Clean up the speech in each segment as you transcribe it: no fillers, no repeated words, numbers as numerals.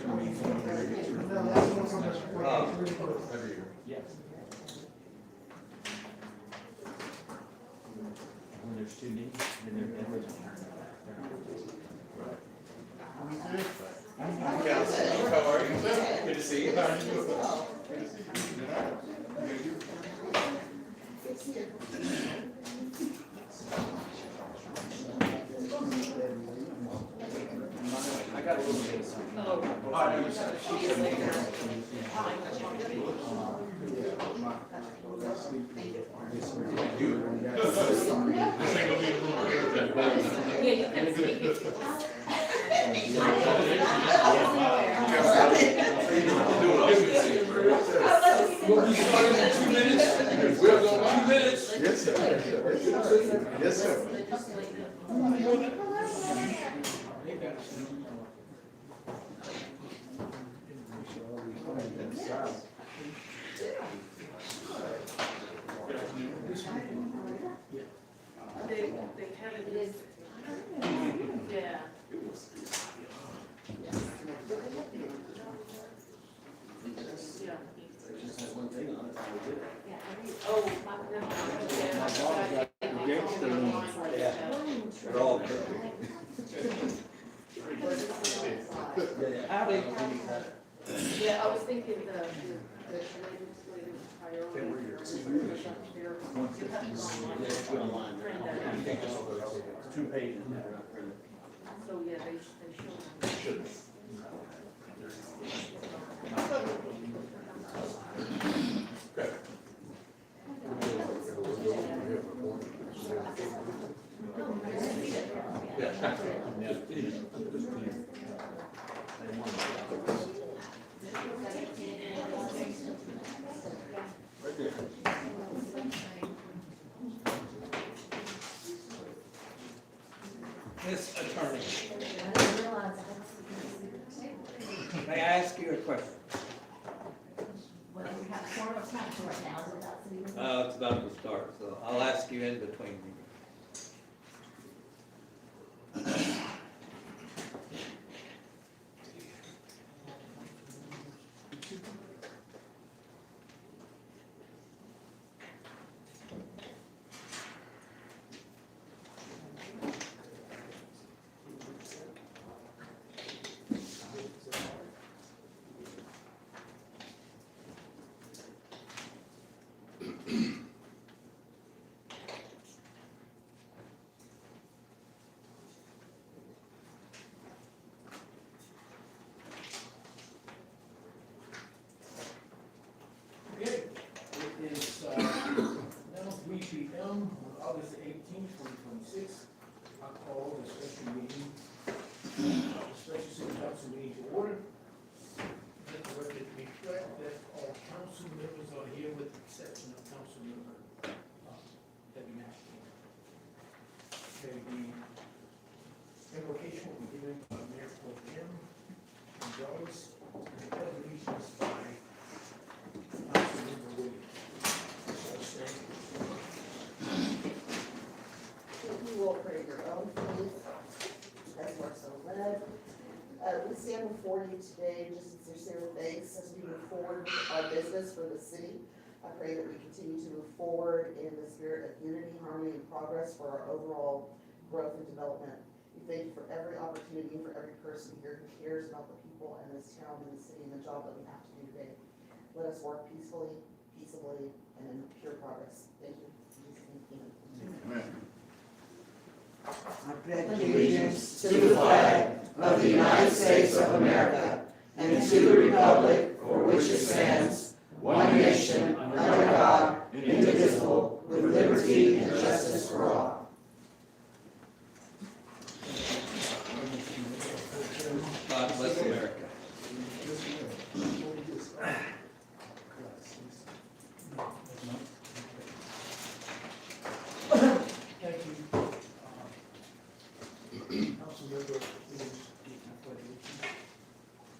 Every year. Yes. When there's too many, then they're never. Council, how are you? Good to see you. How are you doing? Good to see you. I got a little bit of something. We'll be starting in 2 minutes. We'll go 2 minutes. Yes, sir. Yes, sir. They have it. Yeah. Yeah. Just has one thing on it. Oh, my God. Yeah. They're all perfect. Howdy. Yeah, I was thinking the legislative priority. Two pages. So, yeah, they show. Miss Attorney, may I ask you a question? Well, we have a form of council right now, is it about city? It's about to start, so I'll ask you in between. Okay, it is now 3 p.m. on August 18th, 2026. I call the special meeting, special city council meeting to order. Let the record reflect that all council members are here with the exception of council member Debbie Nashville. Okay, the invocation will be given by Mayor Pro Tem Joyce, and the resolution is by Councilmember Williams. If you will pray your own faith, as we're so led. We stand before you today just in sincere thanks as we move forward with our business for the city. I pray that we continue to move forward in the spirit of unity, harmony, and progress for our overall growth and development. We thank you for every opportunity, for every person here who cares about the people and this town and the city and the job that we have to do today. Let us work peacefully, peaceably, and in pure progress. Thank you. Amen. I pledge allegiance to the flag of the United States of America and to the republic for which it stands, one nation, under God, indivisible, with liberty and justice for all. God bless America. Thank you. Councilmember Williams,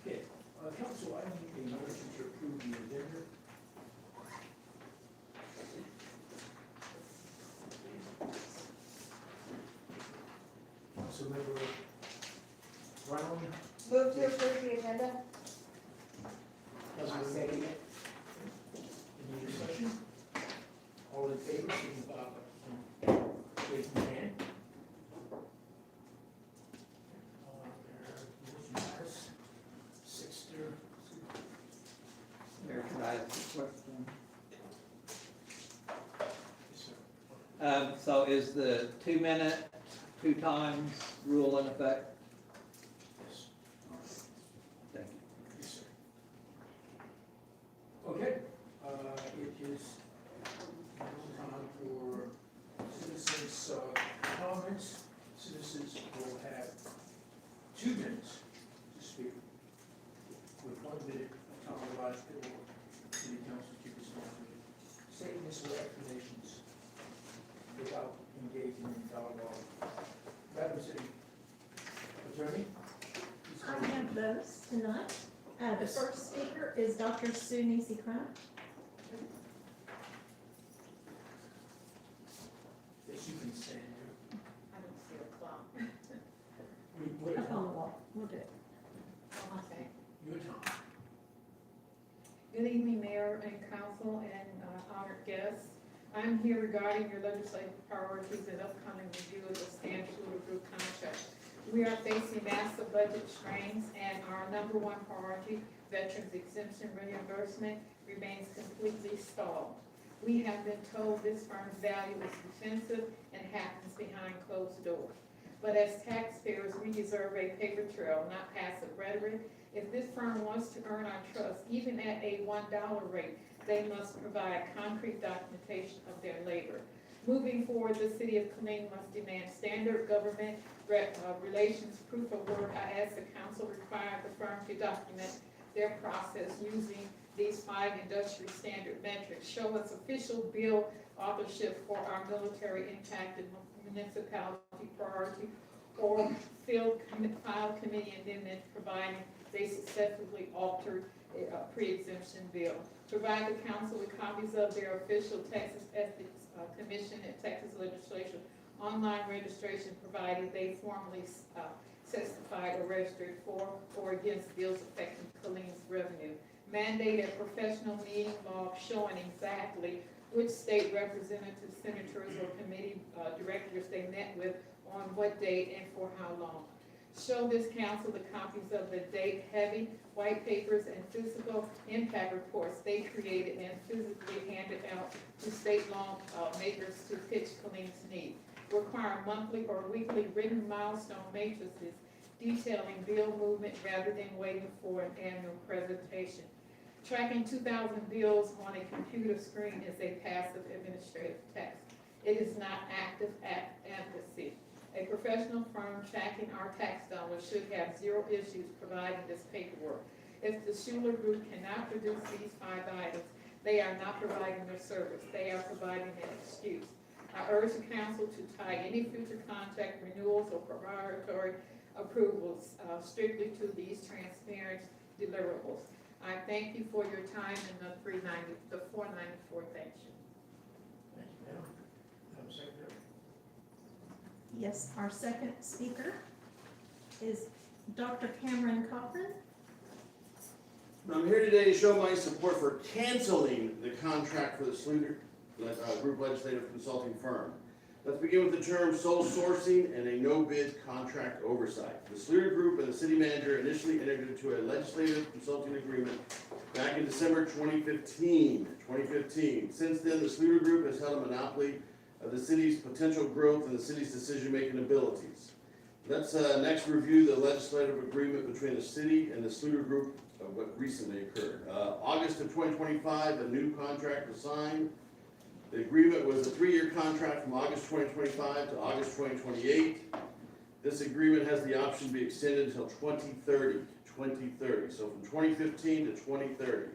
okay, council, I need a motion to approve the agenda. Councilmember Brown, Move to approve the agenda? signify by raising your hand. Unanimous. 6-2. Mayor, can I ask a question? Yes, sir. So is the 2-minute, 2 times rule in effect? Yes. Thank you. Yes, sir. Okay, it is now time for citizens' comments. Citizens will have 2 minutes to speak, with 1 minute of time allotted for city council to respond to statements or explanations without engaging in dialogue. Madam City Attorney? please I call. have those tonight. The first speaker is Dr. Sue Nisi Crump. Yes, you can stand here. I don't see a clock. Wait, Up on the wall. We'll do it. Okay. your time. Good evening, Mayor and Council and honored guests. I'm here regarding your legislative priorities and upcoming review of the Stan Schuler Group contract. We are facing massive budget strains, and our number 1 priority, veterans exemption reimbursement, remains completely stalled. We have been told this firm's value is defensive and happens behind closed doors. But as taxpayers, we deserve a paper trail, not passive rhetoric. If this firm wants to earn our trust, even at a $1 rate, they must provide concrete documentation of their labor. Moving forward, the city of Killeen must demand standard government relations proof of work. I ask the council require the firm to document their process using these 5 industry standard metrics. Show us official bill authorship for our military impacted municipality priority, or file committee amendment providing they successfully altered a pre-exemption bill. Provide the council with copies of their official Texas Ethics Commission and Texas legislation online registration, provided they formally testified or registered for or against bills affecting Killeen's revenue. Mandate a professional meeting log showing exactly which state representatives, senators, or committee directors they met with, on what date and for how long. Show this council the copies of the date-heavy white papers and physical impact reports they created and physically handed out to state law makers to pitch Killeen's need. Require monthly or weekly written milestone matrices detailing bill movement rather than waiting for an annual presentation. Tracking 2,000 bills on a computer screen is a passive administrative task. It is not active advocacy. A professional firm tracking our tax dollars should have 0 issues providing this paperwork. If the Schuler Group cannot produce these 5 items, they are not providing their service. They are providing an excuse. I urge the council to tie any future contract renewals or proprietary approvals strictly to these transparent deliverables. I thank you for your time and the 494. Thank you. Thank you, ma'am. Madam Secretary? Yes, our second speaker is Dr. Cameron Cochran. I'm here today to show my support for canceling the contract for the Sluter Group Legislative Consulting Firm. Let's begin with the term sole sourcing and a no-bid contract oversight. The Sluter Group and the city manager initially entered into a legislative consulting agreement back in December 2015. Since then, the Sluter Group has held a monopoly of the city's potential growth and the city's decision-making abilities. Let's next review the legislative agreement between the city and the Sluter Group of what recently occurred. August of 2025, a new contract was signed. The agreement was a 3-year contract from August 2025 to August 2028. This agreement has the option to be extended until 2030, so from 2015 to 2030.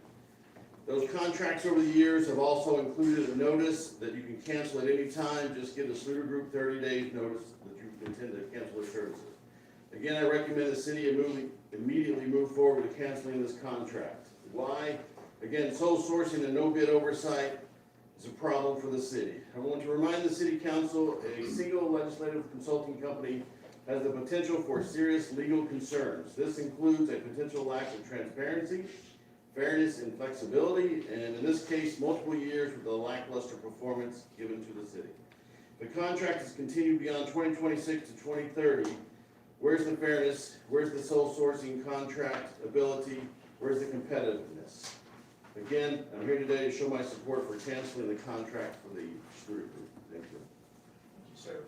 Those contracts over the years have also included a notice that you can cancel at any time. Just give the Sluter Group 30 days notice that you intend to cancel their services. Again, I recommend the city immediately move forward with canceling this contract. Why? Again, sole sourcing and no bid oversight is a problem for the city. I want to remind the city council a single legislative consulting company has the potential for serious legal concerns. This includes a potential lack of transparency, fairness and flexibility, and in this case, multiple years with a lackluster performance given to the city. The contract is continued beyond 2026 to 2030. Where's the fairness? Where's the sole sourcing contract ability? Where's the competitiveness? Again, I'm here today to show my support for canceling the contract for the Schluter Group. Thank you. Thank you, sir.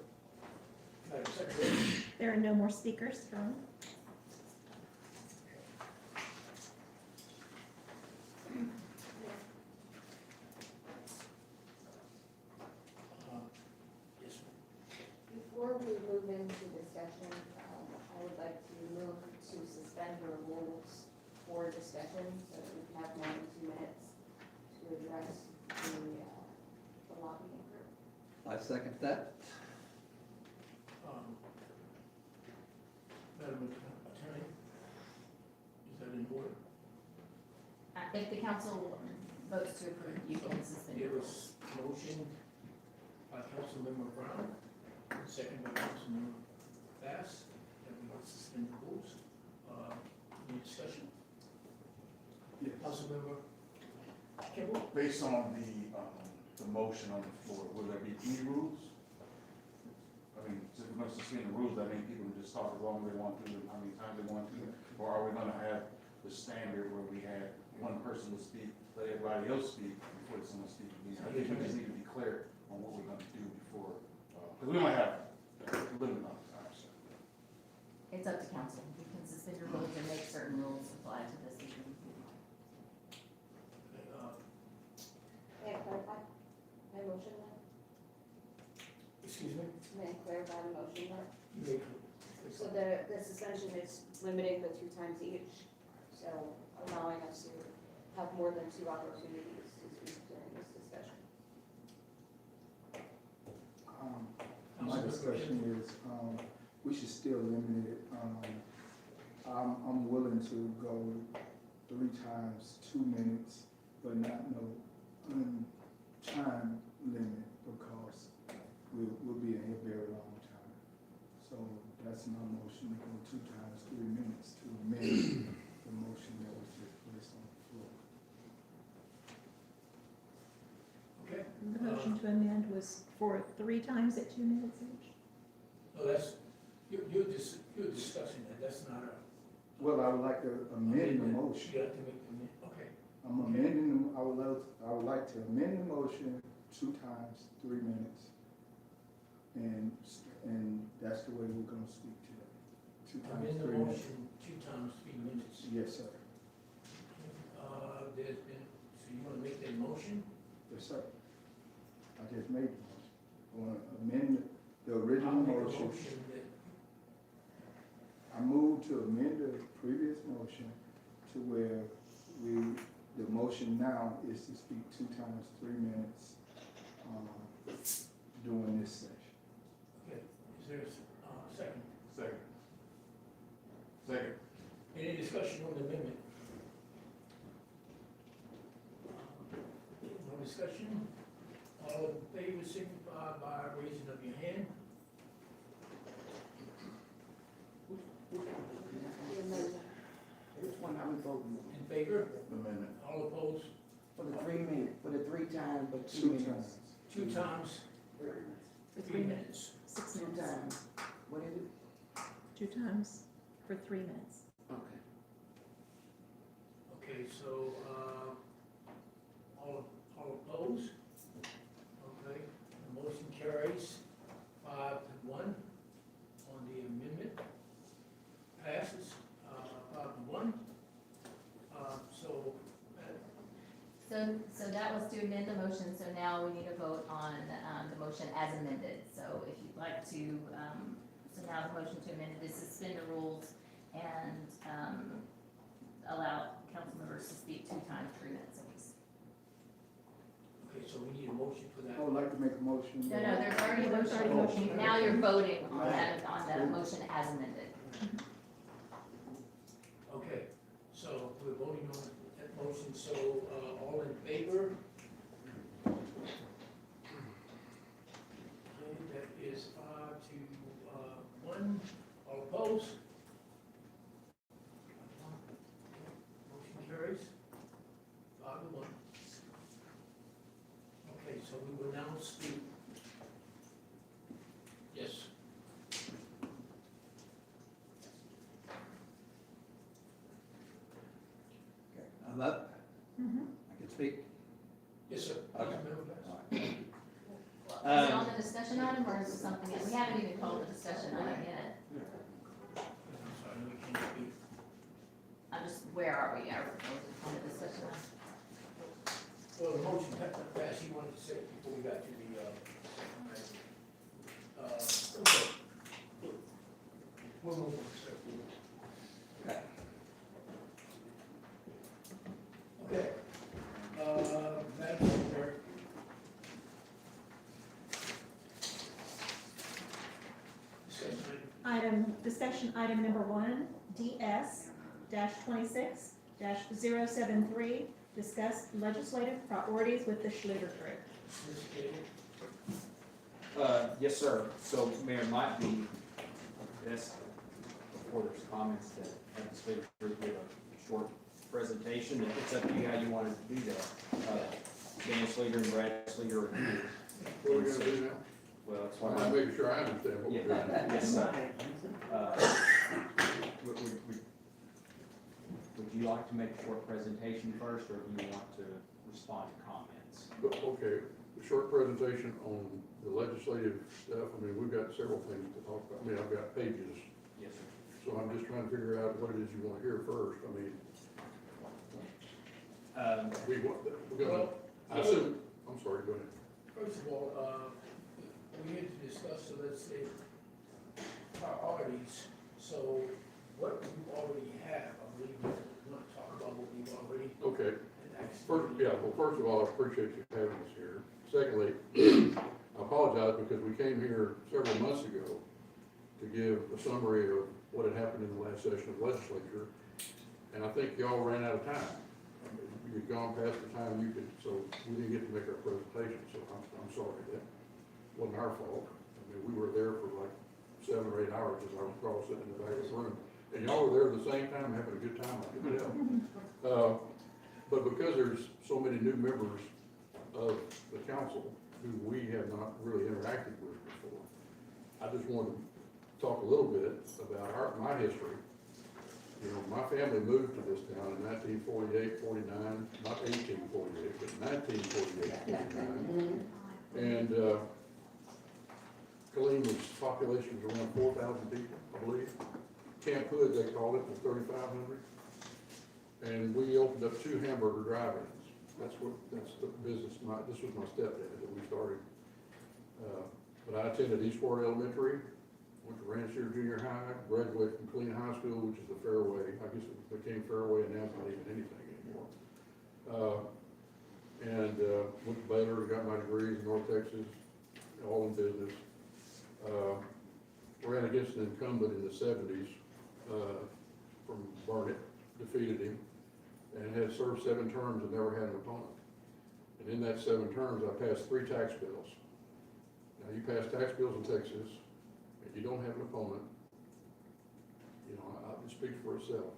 Madam Secretary. There are no more speakers from. Yes, Before we move into discussion, I would like to move to suspend the rules for discussion so that we can have more than 2 minutes to address the lobbying group. I second that. Madam Attorney, is that in order? If the council votes to approve, you can suspend There your was rules. motion by Councilmember Brown, second by Councilmember Bass, that we would suspend the rules. Any discussion? Yes. Councilmember Kimball? Based on the motion on the floor, will there be any rules? I mean, if we're gonna suspend the rules, that means people can just talk as long as they want to, and how many times they want to? Or are we gonna have the standard where we had one person to speak, let everybody else speak before someone speaks again? I think we just need to be clear on what we're gonna do before, because we might have a limit on time, so. It's up to council. You can suspend your rules and make certain rules apply to this issue. May I clarify my motion then? Excuse me? May I clarify the motion then? You may. So the suspension is limiting the 2 times each, so allowing us to have more than 2 opportunities to speak during this discussion. My discussion is, we should still limit it. I'm willing to go 3 times 2 minutes, but not no time limit, because we'll be in here a very long time. So that's my motion, to go 2 times 3 minutes to amend the motion that was just placed on the floor. Okay. The motion to amend was for 3 times at 2 minutes each. No, that's, you're discussing that, that's not a. Well, I would like to amend the motion. You have to make the, okay. I'm amending, I would like to amend the motion 2 times 3 minutes. And that's the way we're gonna speak today. 2 I'm times in the 3 minutes. motion 2 times 3 minutes. Yes, sir. There's been, so you wanna make that motion? Yes, sir. I just made the motion. I wanna amend the original I'll make a motion. motion that, I move to amend the previous motion to where the motion now is to speak 2 times 3 minutes, during this session. okay, is there a second? Second. Second. Any discussion on the amendment? No discussion? All in favor signify by raising of your hand. The amendment. Which one are we voting on? In favor? Amendment. All opposed? For the 3 minutes, for the 3 times, but 2 2 minutes? times. 2 times For 3 minutes. 6 2 minutes. times. What is it? 2 times for 3 minutes. Okay. Okay, so, all opposed? Okay, the motion carries 5-1 on the amendment. Passes, 5-1. So that was to amend the motion, so now we need to vote on the motion as amended. So if you'd like to, so now the motion to amend it is suspend the rules and allow council members to speak 2 times 3 minutes apiece. Okay, so we need a motion for that. I would like to make a motion. No, there's already a motion. Now you're voting on that motion as amended. Okay, so we're voting on that motion, so, all in favor? Okay, that is 5-1, all opposed? Motion carries. discussion item, or is it something else? We haven't even called the discussion item yet. I'm sorry, we can't speak. I'm just, where are we, on the discussion item? Well, the motion passed, he wanted to say it before we got to the, okay. We'll move on. Okay. Madam Secretary. Discussion item number 1, DS-26-073, discuss legislative priorities with the Schluter Group. Ms. Katie. Yes, sir. So Mayor, might be best before there's comments that have the Slater Group give a short presentation. It's up to you how you want to do that. Dan Slater and Brad Slater are here. What are we gonna do now? Well, that's I why want to make sure I understand what we're doing. Yes, sir. Would you like to make a short presentation first, or do you want to respond to comments? Okay, a short presentation on the legislative stuff. I mean, we've got several things to talk about. I mean, I've got pages. Yes, sir. So I'm just trying to figure out what it is you want to hear first. I mean, we're gonna, I assume, I'm sorry, go ahead. First of all, we need to discuss the legislative priorities. So what we already have, I believe we want to talk about what we've already. Okay, first of all, I appreciate you having us here. Secondly, I apologize because we came here several months ago to give a summary of what had happened in the last session of the legislature, and I think y'all ran out of time. You've gone past the time you could, so we didn't get to make our presentation, so I'm sorry, that wasn't our fault. I mean, we were there for like 7 or 8 hours as I was all sitting in the back of the room, and y'all were there at the same time having a good time, I could tell. But because there's so many new members of the council who we have not really interacted with before, I just wanted to talk a little bit about my history. You know, my family moved to this town in 1948, 49, not 1848, but 1948, 49. And Killeen was, population was around 4,000 people, I believe. Camp Hood, they called it, was 3,500. And we opened up 2 hamburger drive-ins. That's the business, this was my stepdad that we started. But I attended Eastward Elementary, went to Rancher Junior High, graduated from Killeen High School, which is the Fairway. I guess it became Fairway and now it's not even anything anymore. Went to Baylor and got my degrees in North Texas, all in business. Ran against an incumbent in the 70s from Barnett, defeated him, and had served 7 terms and never had an opponent. And in that 7 terms, I passed 3 tax bills. Now, you pass tax bills in Texas, and you don't have an opponent, you know, it speaks for itself.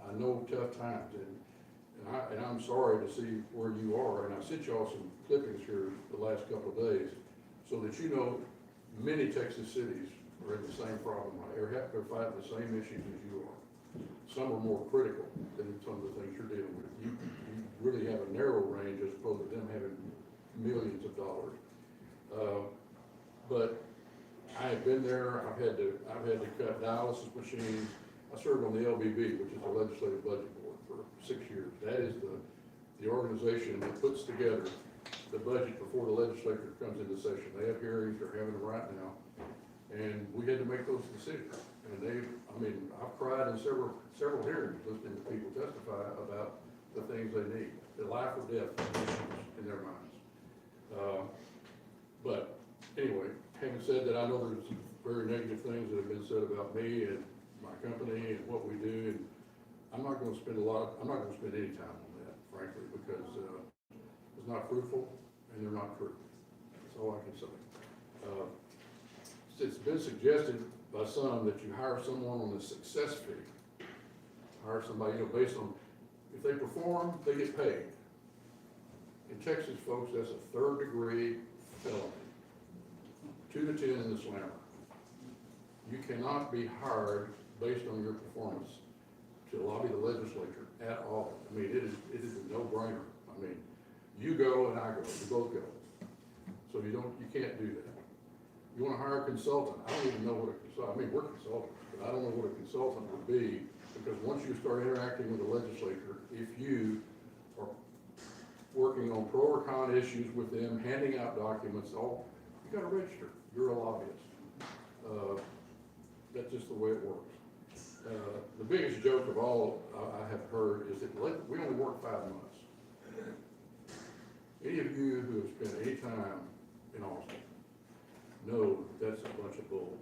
I know tough times, and I'm sorry to see where you are, and I sent y'all some clippings here the last couple of days, so that you know many Texas cities are in the same problem. They're fighting the same issues as you are. Some are more critical than some of the things you're dealing with. You really have a narrow range as opposed to them having millions of dollars. But I have been there. I've had to cut dialysis machines. I served on the LBB, which is the Legislative Budget Board, for 6 years. That is the organization that puts together the budget before the legislature comes into session. They have hearings. They're having them right now, and we had to make those decisions. And I've cried in several hearings listening to people testify about the things they need, the life or death issues in their minds. But anyway, having said that, I know there's some very negative things that have been said about me and my company and what we do, and I'm not going to spend any time on that, frankly, because it's not fruitful and they're not true. That's all I can say. It's been suggested by some that you hire someone on the success fee. Hire somebody, based on, if they perform, they get paid. In Texas, folks, that's a 3rd-degree felony. 2 to 10 in the slammer. You cannot be hired based on your performance to lobby the legislature at all. I mean, it is a no-brainer. I mean, you go and I go, we both go. So you can't do that. You wanna hire a consultant, I don't even know what a consultant, I mean, we're consultants, but I don't know what a consultant would be, because once you start interacting with the legislature, if you are working on pro or con issues with them, handing out documents, you gotta register, you're a lobbyist. That's just the way it works. The biggest joke of all I have heard is that we only work 5 months. Any of you who have spent any time in Austin know that's a bunch of bull.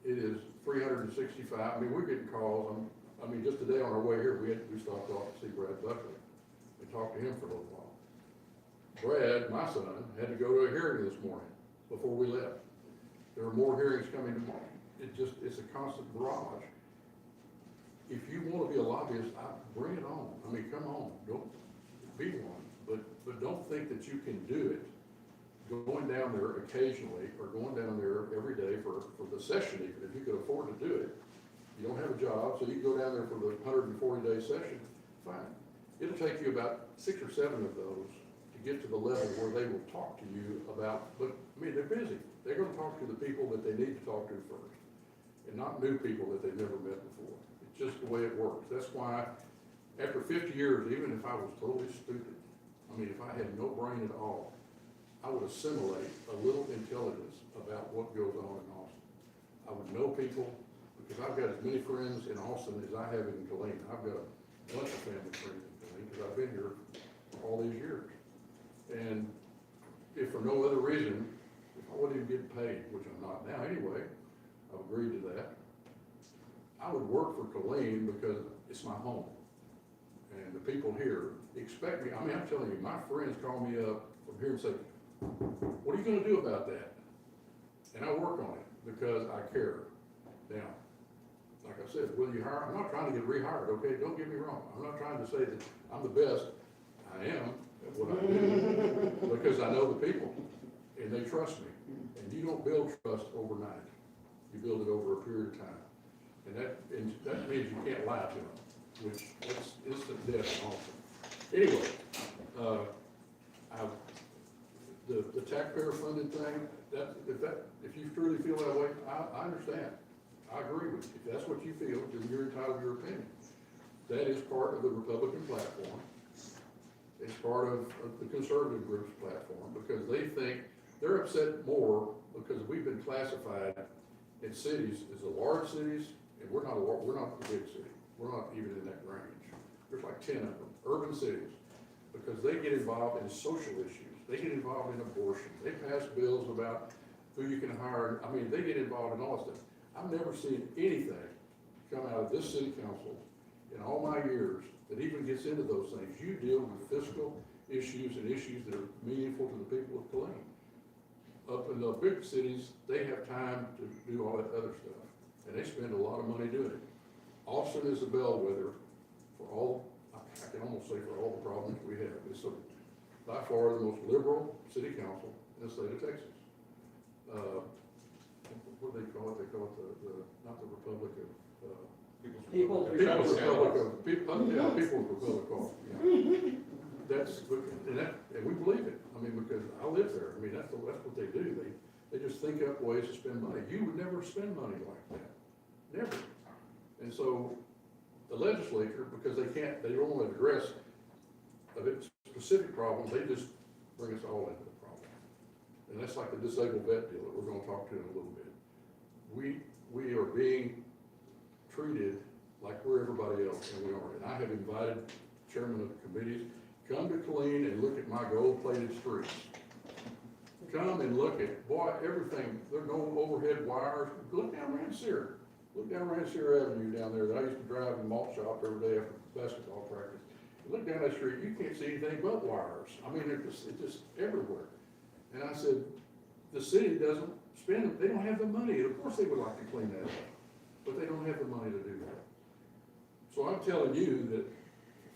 It is 365, I mean, we're getting calls, I mean, just today on our way here, we stopped off to see Brad Buckley and talked to him for a little while. Brad, my son, had to go to a hearing this morning before we left. There are more hearings coming tomorrow. It's a constant barrage. If you want to be a lobbyist, bring it on. I mean, come on, don't be one, but don't think that you can do it going down there occasionally or going down there every day for the session even. If you could afford to do it, you don't have a job, so you go down there for the 140-day session, fine. It'll take you about 6 or 7 of those to get to the level where they will talk to you about, but I mean, they're busy. They're gonna talk to the people that they need to talk to first, and not new people that they've never met before. It's just the way it works. That's why, after 50 years, even if I was totally stupid, I mean, if I had no brain at all, I would assimilate a little intelligence about what goes on in Austin. I would know people, because I've got as many friends in Austin as I have in Killeen. I've got a bunch of family friends in Killeen, because I've been here all these years. And if for no other reason, if I wasn't even getting paid, which I'm not now anyway, I've agreed to that, I would work for Killeen because it's my home. And the people here expect me, I mean, I'm telling you, my friends call me up from here and say, what are you gonna do about that? And I work on it because I care. Now, like I said, will you hire? I'm not trying to get rehired, okay? Don't get me wrong. I'm not trying to say that I'm the best. I am at what I do because I know the people and they trust me. And you don't build trust overnight. You build it over a period of time. And that means you can't lie to them, which is instant death and awesome. Anyway, the taxpayer funded thing, if you truly feel that way, I understand. I agree with you. If that's what you feel, then you're entitled to your opinion. That is part of the Republican platform. It's part of the conservative group's platform because they think they're upset more because we've been classified in cities as the large cities, and we're not the big city. We're not even in that range. There's like 10 of them, urban cities, because they get involved in social issues. They get involved in abortion. They pass bills about who you can hire. I mean, they get involved in all this stuff. I've never seen anything come out of this city council in all my years that even gets into those things. You deal with fiscal issues and issues that are meaningful to the people of Killeen. Up in the big cities, they have time to do all that other stuff, and they spend a lot of money doing it. Austin is a bellwether for all, I can almost say for all the problems we have. It's by far the most liberal city council in the state of Texas. What do they call it? They call it not the Republic of, People's People's Republic of, People's Republic of, yeah. And we believe it. I mean, because I live there. I mean, that's what they do. They just think up ways to spend money. You would never spend money like that. Never. And so the legislature, because they don't want to address a bit specific problems, they just bring us all into the problem. And that's like the disabled vet deal that we're going to talk to in a little bit. We are being treated like we're everybody else, and we are. And I have invited chairman of the committees, come to Killeen and look at my gold-plated streets. Come and look at, boy, everything, there are no overhead wires. Look down Rancier. Look down Rancier Avenue down there that I used to drive in the malt shop every day after basketball practice. You look down that street, you can't see anything but wires. I mean, it's just everywhere. And I said, the city doesn't spend, they don't have the money. Of course they would like to clean that up, but they don't have the money to do that. So I'm telling you that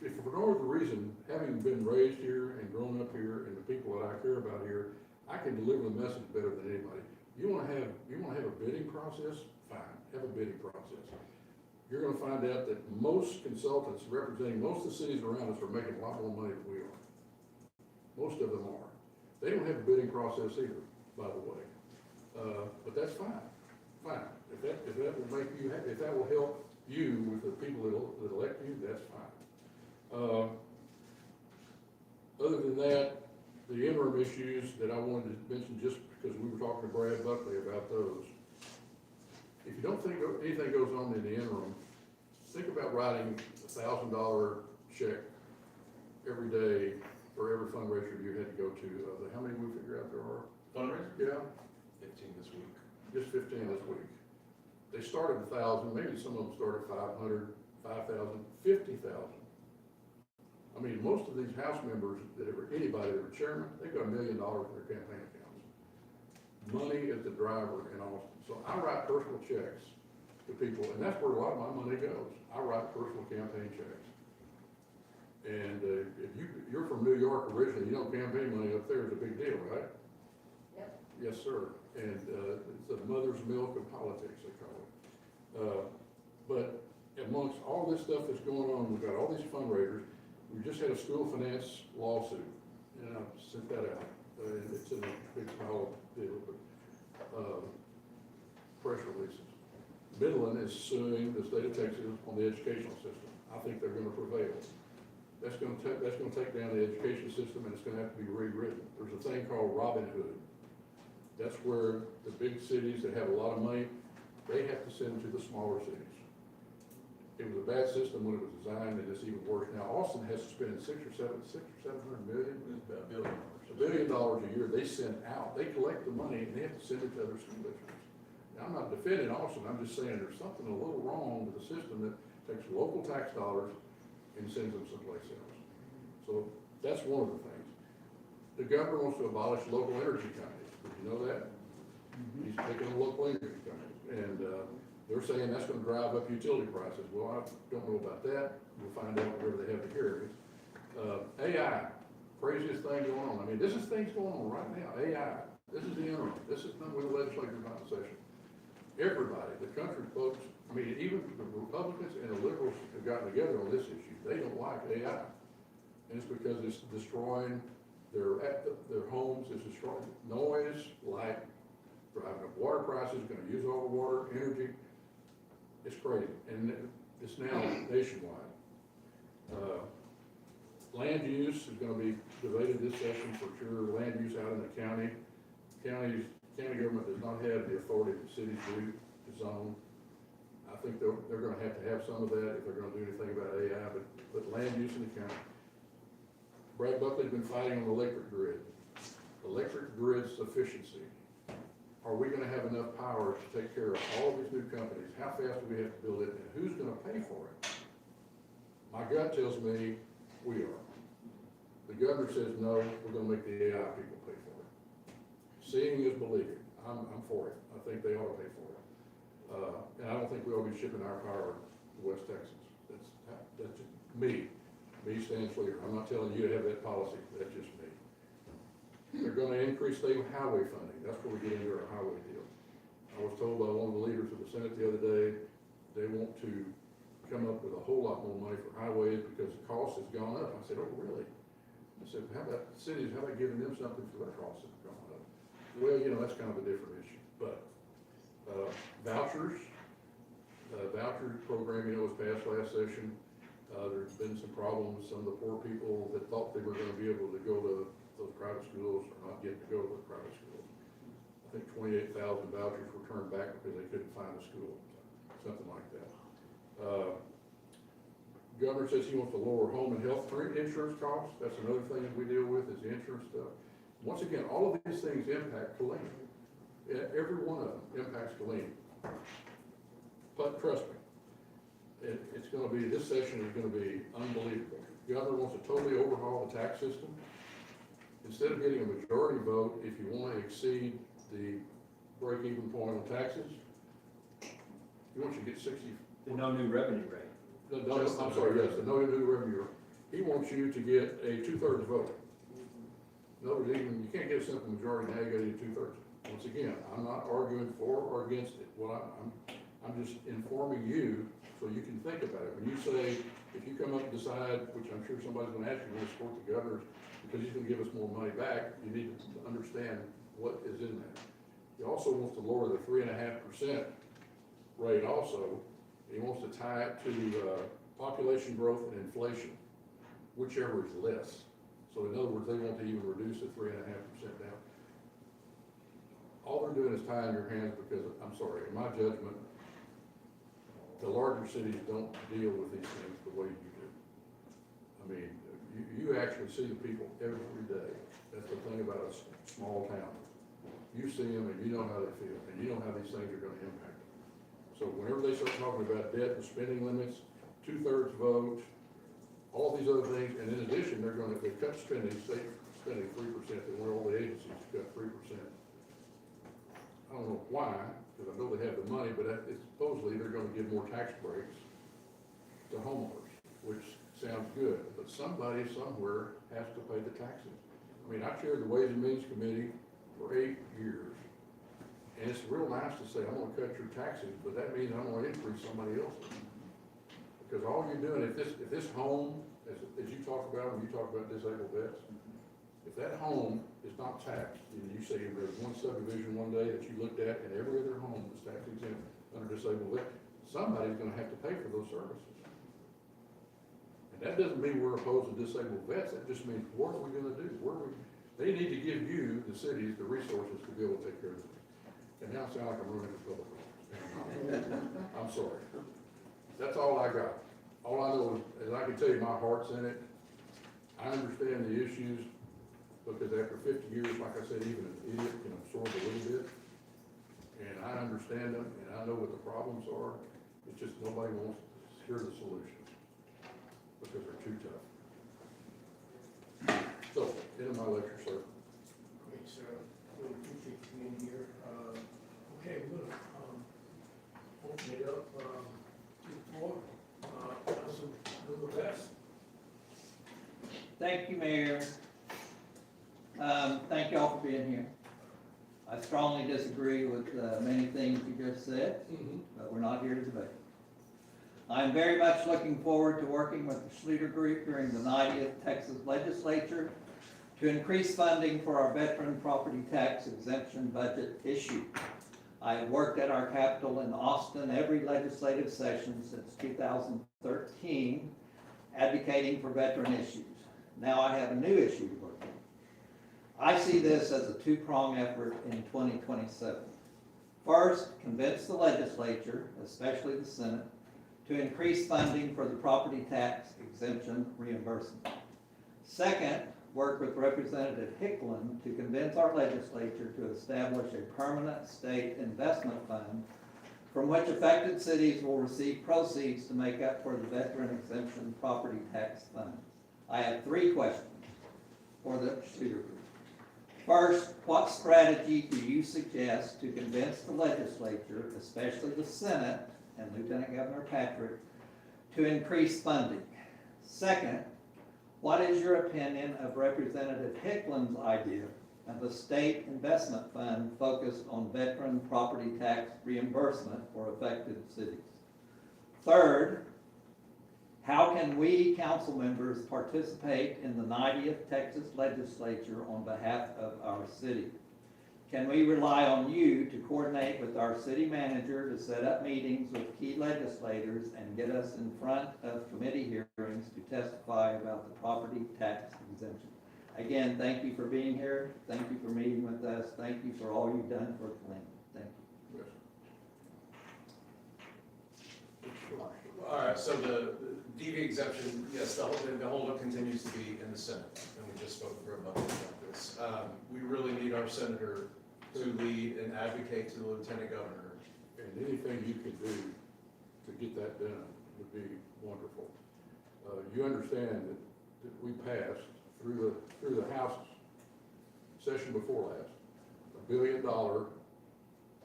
if for no other reason, having been raised here and grown up here and the people that I care about here, I can deliver the message better than anybody. You wanna have a bidding process? Fine, have a bidding process. You're gonna find out that most consultants representing most of the cities around us are making a lot more money than we are. Most of them are. They don't have a bidding process either, by the way. fine, fine. If that will make you happy, if that will help you with the people that elect you, that's fine. Other than that, the interim issues that I wanted to mention, just because we were talking to Brad Buckley about those. If you don't think anything goes on in the interim, think about writing $1,000 check every day for every fundraiser you had to go to. How many we figure out there are? Fundraiser? Yeah, 15 this week. just 15 this week. They started 1,000, maybe some of them started 500, 5,000, 50,000. I mean, most of these house members, anybody that were chairman, they've got $1 million in their campaign accounts. Money is the driver in Austin. So I write personal checks to people, and that's where a lot of my money goes. I write personal campaign checks. And if you're from New York originally, you know campaign money up there is a big deal, right? Yep. Yes, sir. And it's the mother's milk of politics, they call it. But amongst all this stuff that's going on, we've got all these fundraisers. We just had a school finance lawsuit, and I sent that out. It's in a big pile of deal, but press releases. Midland is suing the state of Texas on the educational system. I think they're gonna prevail. That's gonna take down the education system, and it's gonna have to be rewritten. There's a thing called Robin Hood. That's where the big cities that have a lot of money, they have to send to the smaller cities. It was a bad system when it was designed, and it's even worse now. Austin has to spend $600 or $700 million, About $1 billion. $1 billion a year they send out. They collect the money and they have to send it to other school districts. Now, I'm not defending Austin, I'm just saying there's something a little wrong with the system that takes local tax dollars and sends them someplace else. So that's one of the things. The governor wants to abolish local energy companies. Did you know that? He's taking a local energy companies, and they're saying that's gonna drive up utility prices. Well, I don't know about that. We'll find out whenever they have the hearings. AI, craziest thing going on. I mean, this is things going on right now. AI, this is the interim. This is not with the legislature not in session. Everybody, the country folks, I mean, even the Republicans and the liberals have gotten together on this issue. They don't like AI. And it's because it's destroying their homes, it's destroying noise, light, driving up water prices, gonna use all the water, energy. It's crazy, and it's now nationwide. Land use is gonna be debated this session for sure. Land use out in the county. County government does not have the authority that cities do to zone. I think they're gonna have some of that if they're gonna do anything about AI, but land use in the county. Brad Buckley's been fighting on the electric grid. Electric grid sufficiency. Are we gonna have enough power to take care of all of these new companies? How fast do we have to build it, and who's gonna pay for it? My gut tells me we are. The governor says, no, we're gonna make the AI people pay for it. Seeing is believing. I'm for it. I think they ought to pay for it. And I don't think we ought to be shipping our power to West Texas. That's just me. Me stands clear. I'm not telling you to have that policy. That's just me. They're gonna increase state highway funding. That's where we get into our highway deal. I was told by one of the leaders of the Senate the other day, they want to come up with a whole lot more money for highways because the cost has gone up. I said, oh, really? I said, how about cities, how about giving them something for their costs that have gone up? Well, you know, that's kind of a different issue, but, vouchers program, you know, was passed last session. There's been some problems. Some of the poor people that thought they were gonna be able to go to those private schools are not getting to go to those private schools. I think 28,000 vouchers were turned back because they couldn't find a school, something like that. Governor says he wants to lower home and health insurance costs. That's another thing that we deal with is the insurance stuff. Once again, all of these things impact Killeen. Every one of them impacts Killeen. But trust me, it's gonna be, this session is gonna be unbelievable. Governor wants to totally overhaul the tax system. Instead of getting a majority vote, if you wanna exceed the break-even point on taxes, he wants you to get 60. The no new revenue rate. I'm sorry, yes, the no new revenue. He wants you to get a 2/3 vote. In other words, even, you can't get a simple majority, now you gotta get 2/3. Once again, I'm not arguing for or against it. I'm just informing you so you can think about it. When you say, if you come up and decide, which I'm sure somebody's gonna ask you, to support the governor because he's gonna give us more money back, you need to understand what is in there. He also wants to lower the 3.5% rate also. He wants to tie it to population growth and inflation, whichever is less. So in other words, they want to even reduce the 3.5% down. All they're doing is tying your hands because, I'm sorry, in my judgment, the larger cities don't deal with these things the way you do. I mean, you actually see the people every day. That's the thing about a small town. You see them and you know how they feel, and you know how these things are gonna impact them. So whenever they start talking about debt and spending limits, 2/3 vote, all these other things, and in addition, they cut spending, state spending 3%, they want all the agencies to cut 3%. I don't know why, because I know they have the money, but it's supposedly they're gonna give more tax breaks to homeowners, which sounds good, but somebody somewhere has to pay the taxes. I mean, I chaired the Ways and Means Committee for 8 years, and it's real nice to say, I'm gonna cut your taxes, but that means I'm gonna increase somebody else's. Because all you're doing, if this home, as you talk about, when you talk about disabled vets, if that home is not taxed, and you say there's one subdivision one day that you looked at and every other home is tax exempt under disabled vet, somebody's gonna have to pay for those services. And that doesn't mean we're opposed to disabled vets, that just means what are we gonna do? They need to give you, the cities, the resources to be able to take care of it. And now I sound like I'm running the public office. I'm sorry. That's all I got. All I know is I can tell you my heart's in it. I understand the issues, because after 50 years, like I said, even an idiot can absorb a little bit. And I understand them, and I know what the problems are. It's just nobody wants to hear the solutions, because they're too tough. So, end of my lecture, sir. Great, sir. Really appreciate you being here. Okay, we're gonna, open it up, to the floor. Councilmember Best. Thank you, Mayor. Thank y'all for being here. I strongly disagree with many things you just said, but we're not here to debate. I'm very much looking forward to working with the Schluter Group during the 90th Texas Legislature to increase funding for our veteran property tax exemption budget issue. I have worked at our Capitol in Austin every legislative session since 2013, advocating for veteran issues. Now I have a new issue to work on. I see this as a two-pronged effort in 2027. First, convince the legislature, especially the Senate, to increase funding for the property tax exemption reimbursement. Second, work with Representative Hicklin to convince our legislature to establish a permanent state investment fund from which affected cities will receive proceeds to make up for the veteran exemption property tax fund. I have 3 questions for the Schluter Group. First, what strategy do you suggest to convince the legislature, especially the Senate and Lieutenant Governor Patrick, to increase funding? Second, what is your opinion of Representative Hicklin's idea of a state investment fund focused on veteran property tax reimbursement for affected cities? Third, how can we council members participate in the 90th Texas Legislature on behalf of our city? Can we rely on you to coordinate with our city manager to set up meetings with key legislators and get us in front of committee hearings to testify about the property tax exemption? Again, thank you for being here. Thank you for meeting with us. Thank you for all you've done for Killeen. Thank you. All right, so the DV exemption, yes, the holdup continues to be in the Senate, and we just spoke for a moment about this. We really need our senator to lead and advocate to the lieutenant governor. And anything you can do to get that done would be wonderful. You understand that we passed through the House session before last, $1 billion.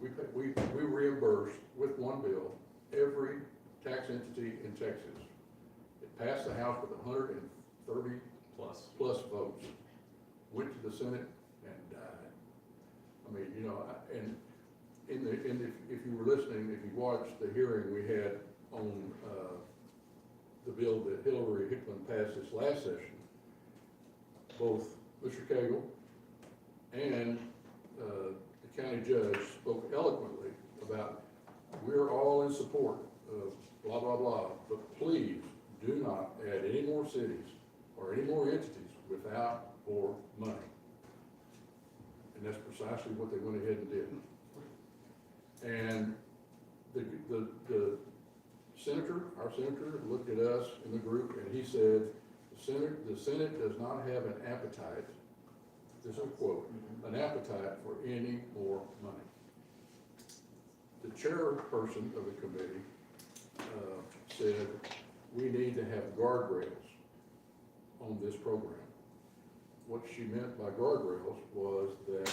We reimbursed with one bill every tax entity in Texas. It passed the House with 130 plus votes. Went to the Senate and died. I mean, you know, and if you were listening, if you watched the hearing we had on the bill that Hillary Hicklin passed this last session, both Mr. Cagle and the the county judge spoke eloquently about, we're all in support of blah, blah, blah, but please do not add any more cities or any more entities without more money. And that's precisely what they went ahead and did. And the senator, our senator, looked at us in the group and he said, the Senate does not have an appetite, this is a quote, an appetite for any more money. The chairperson of the committee said, we need to have guardrails on this program. What she meant by guardrails was that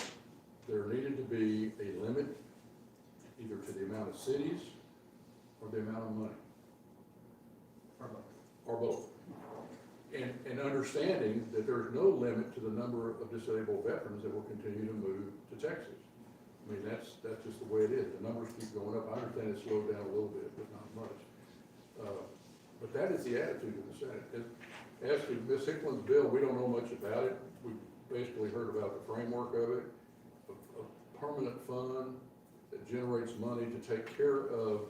there needed to be a limit either to the amount of cities or the amount of money. Or both. And understanding that there's no limit to the number of disabled veterans that will continue to move to Texas. I mean, that's just the way it is. The numbers keep going up. I understand it's slowed down a little bit, but not much. But that is the attitude of the Senate. As to Ms. Hicklin's bill, we don't know much about it. We basically heard about the framework of it. A permanent fund that generates money to take care of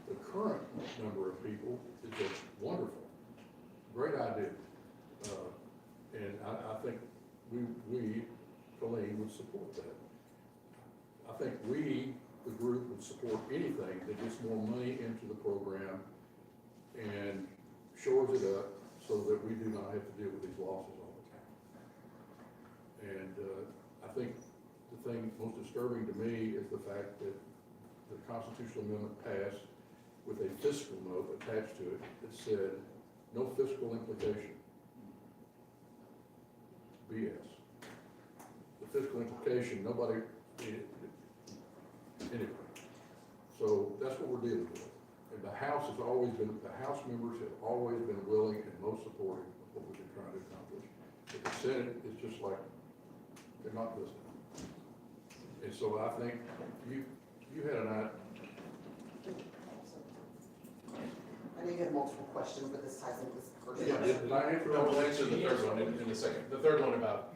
the current number of people is just wonderful. Great idea. And I think we, Killeen, would support that. I think we, the group, would support anything that gets more money into the program and shores it up so that we do not have to deal with these losses all the time. And I think the thing most disturbing to me is the fact that the constitutional amendment passed with a fiscal note attached to it that said, no fiscal implication. BS. The fiscal implication, nobody, anyway. So that's what we're dealing with. And the House has always been, the House members have always been willing and most supportive of what we've been trying to accomplish. But the Senate is just like, they're not listening. And so I think you had an idea. I know you had multiple questions, but this ties into this first Yeah, question. did I answer No, that? we'll answer the third one in a second. The third one about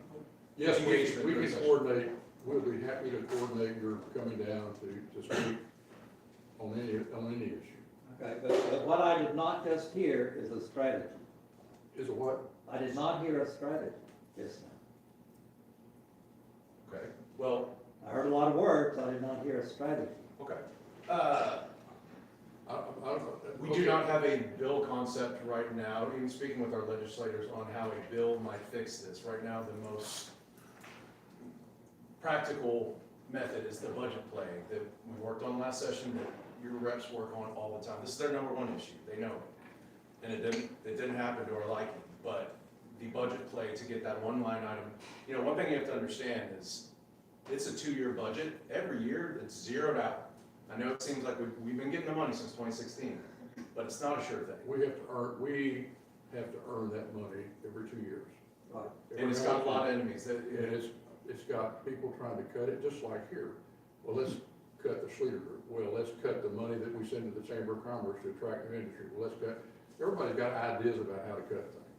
Yes, engagement. we can coordinate, we'll be happy to coordinate your coming down to speak on any issue. Okay, but what I did not just hear is a strategy. Is it what? I did not hear a strategy just now. Okay, well, I heard a lot of words, I did not hear a strategy. okay. I don't know. We do not have a bill concept right now, even speaking with our legislators on how a bill might fix this. Right now, the most practical method is the budget play that we worked on last session, that your reps work on all the time. This is their number one issue, they know it. And it didn't happen to our liking, but the budget play to get that one line item. You know, one thing you have to understand is, it's a 2-year budget. Every year, it's zeroed out. I know it seems like we've been getting the money since 2016, but it's not a sure thing. We have to earn that money every 2 years. Right. And it's got a lot of enemies. And it's got people trying to cut it, just like here. Well, let's cut the Schluter Group. Well, let's cut the money that we send to the Chamber of Commerce to attract new industry. Well, let's cut, everybody's got ideas about how to cut things,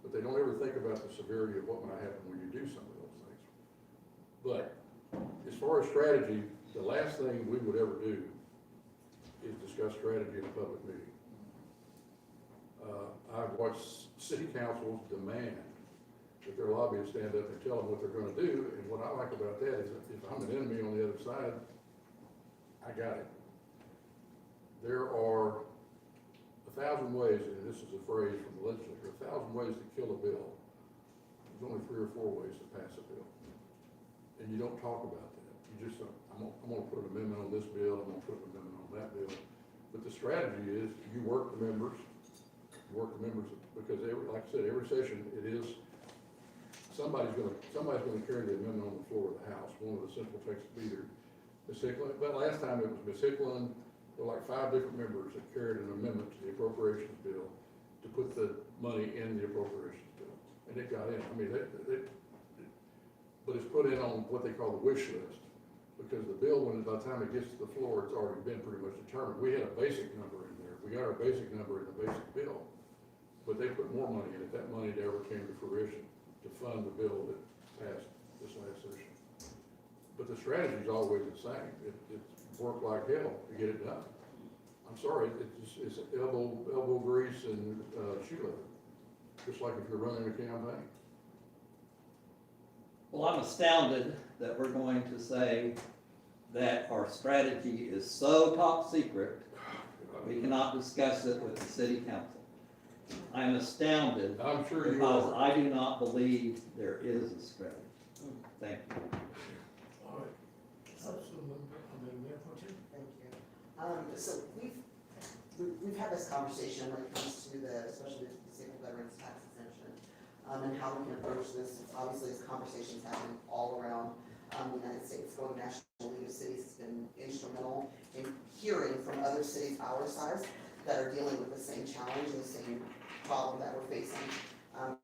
but they don't ever think about the severity of what might happen when you do some of those things. But as far as strategy, the last thing we would ever do is discuss strategy in a public meeting. I've watched city councils demand that their lobbyists stand up and tell them what they're gonna do, and what I like about that is that if I'm an enemy on the other side, I got it. There are 1,000 ways, and this is a phrase from the legislature, 1,000 ways to kill a bill. There's only 3 or 4 ways to pass a bill. And you don't talk about that. You just, I'm gonna put an amendment on this bill, I'm gonna put an amendment on that bill. But the strategy is, you work the members, because like I said, every session, it is, somebody's gonna carry the amendment on the floor of the House. One of the simple texts will be either Ms. Hicklin, but last time it was Ms. Hicklin, there were like 5 different members that carried an amendment to the appropriations bill to put the money in the appropriations bill. And it got in. I mean, but it's put in on what they call the wish list, because the bill, by the time it gets to the floor, it's already been pretty much determined. We had a basic number in there. We got our basic number in the basic bill, but they put more money in it. That money never came to fruition to fund the bill that passed this last session. but the strategy's always the same. It's work like hell to get it done. I'm sorry, it's elbow grease and, shoe leather, just like if you're running a campaign. Well, I'm astounded that we're going to say that our strategy is so top secret, we cannot discuss it with the city council. I'm astounded I'm sure you because are. I do not believe there is a strategy. Thank you. All right. Mayor Pro Tem? Thank you. So we've had this conversation when it comes to especially the disabled veterans tax exemption, and how we can approach this. Obviously, this conversation's happening all around, the United States. Going to National League of Cities has been instrumental in hearing from other cities our size that are dealing with the same challenge and the same problem that we're facing.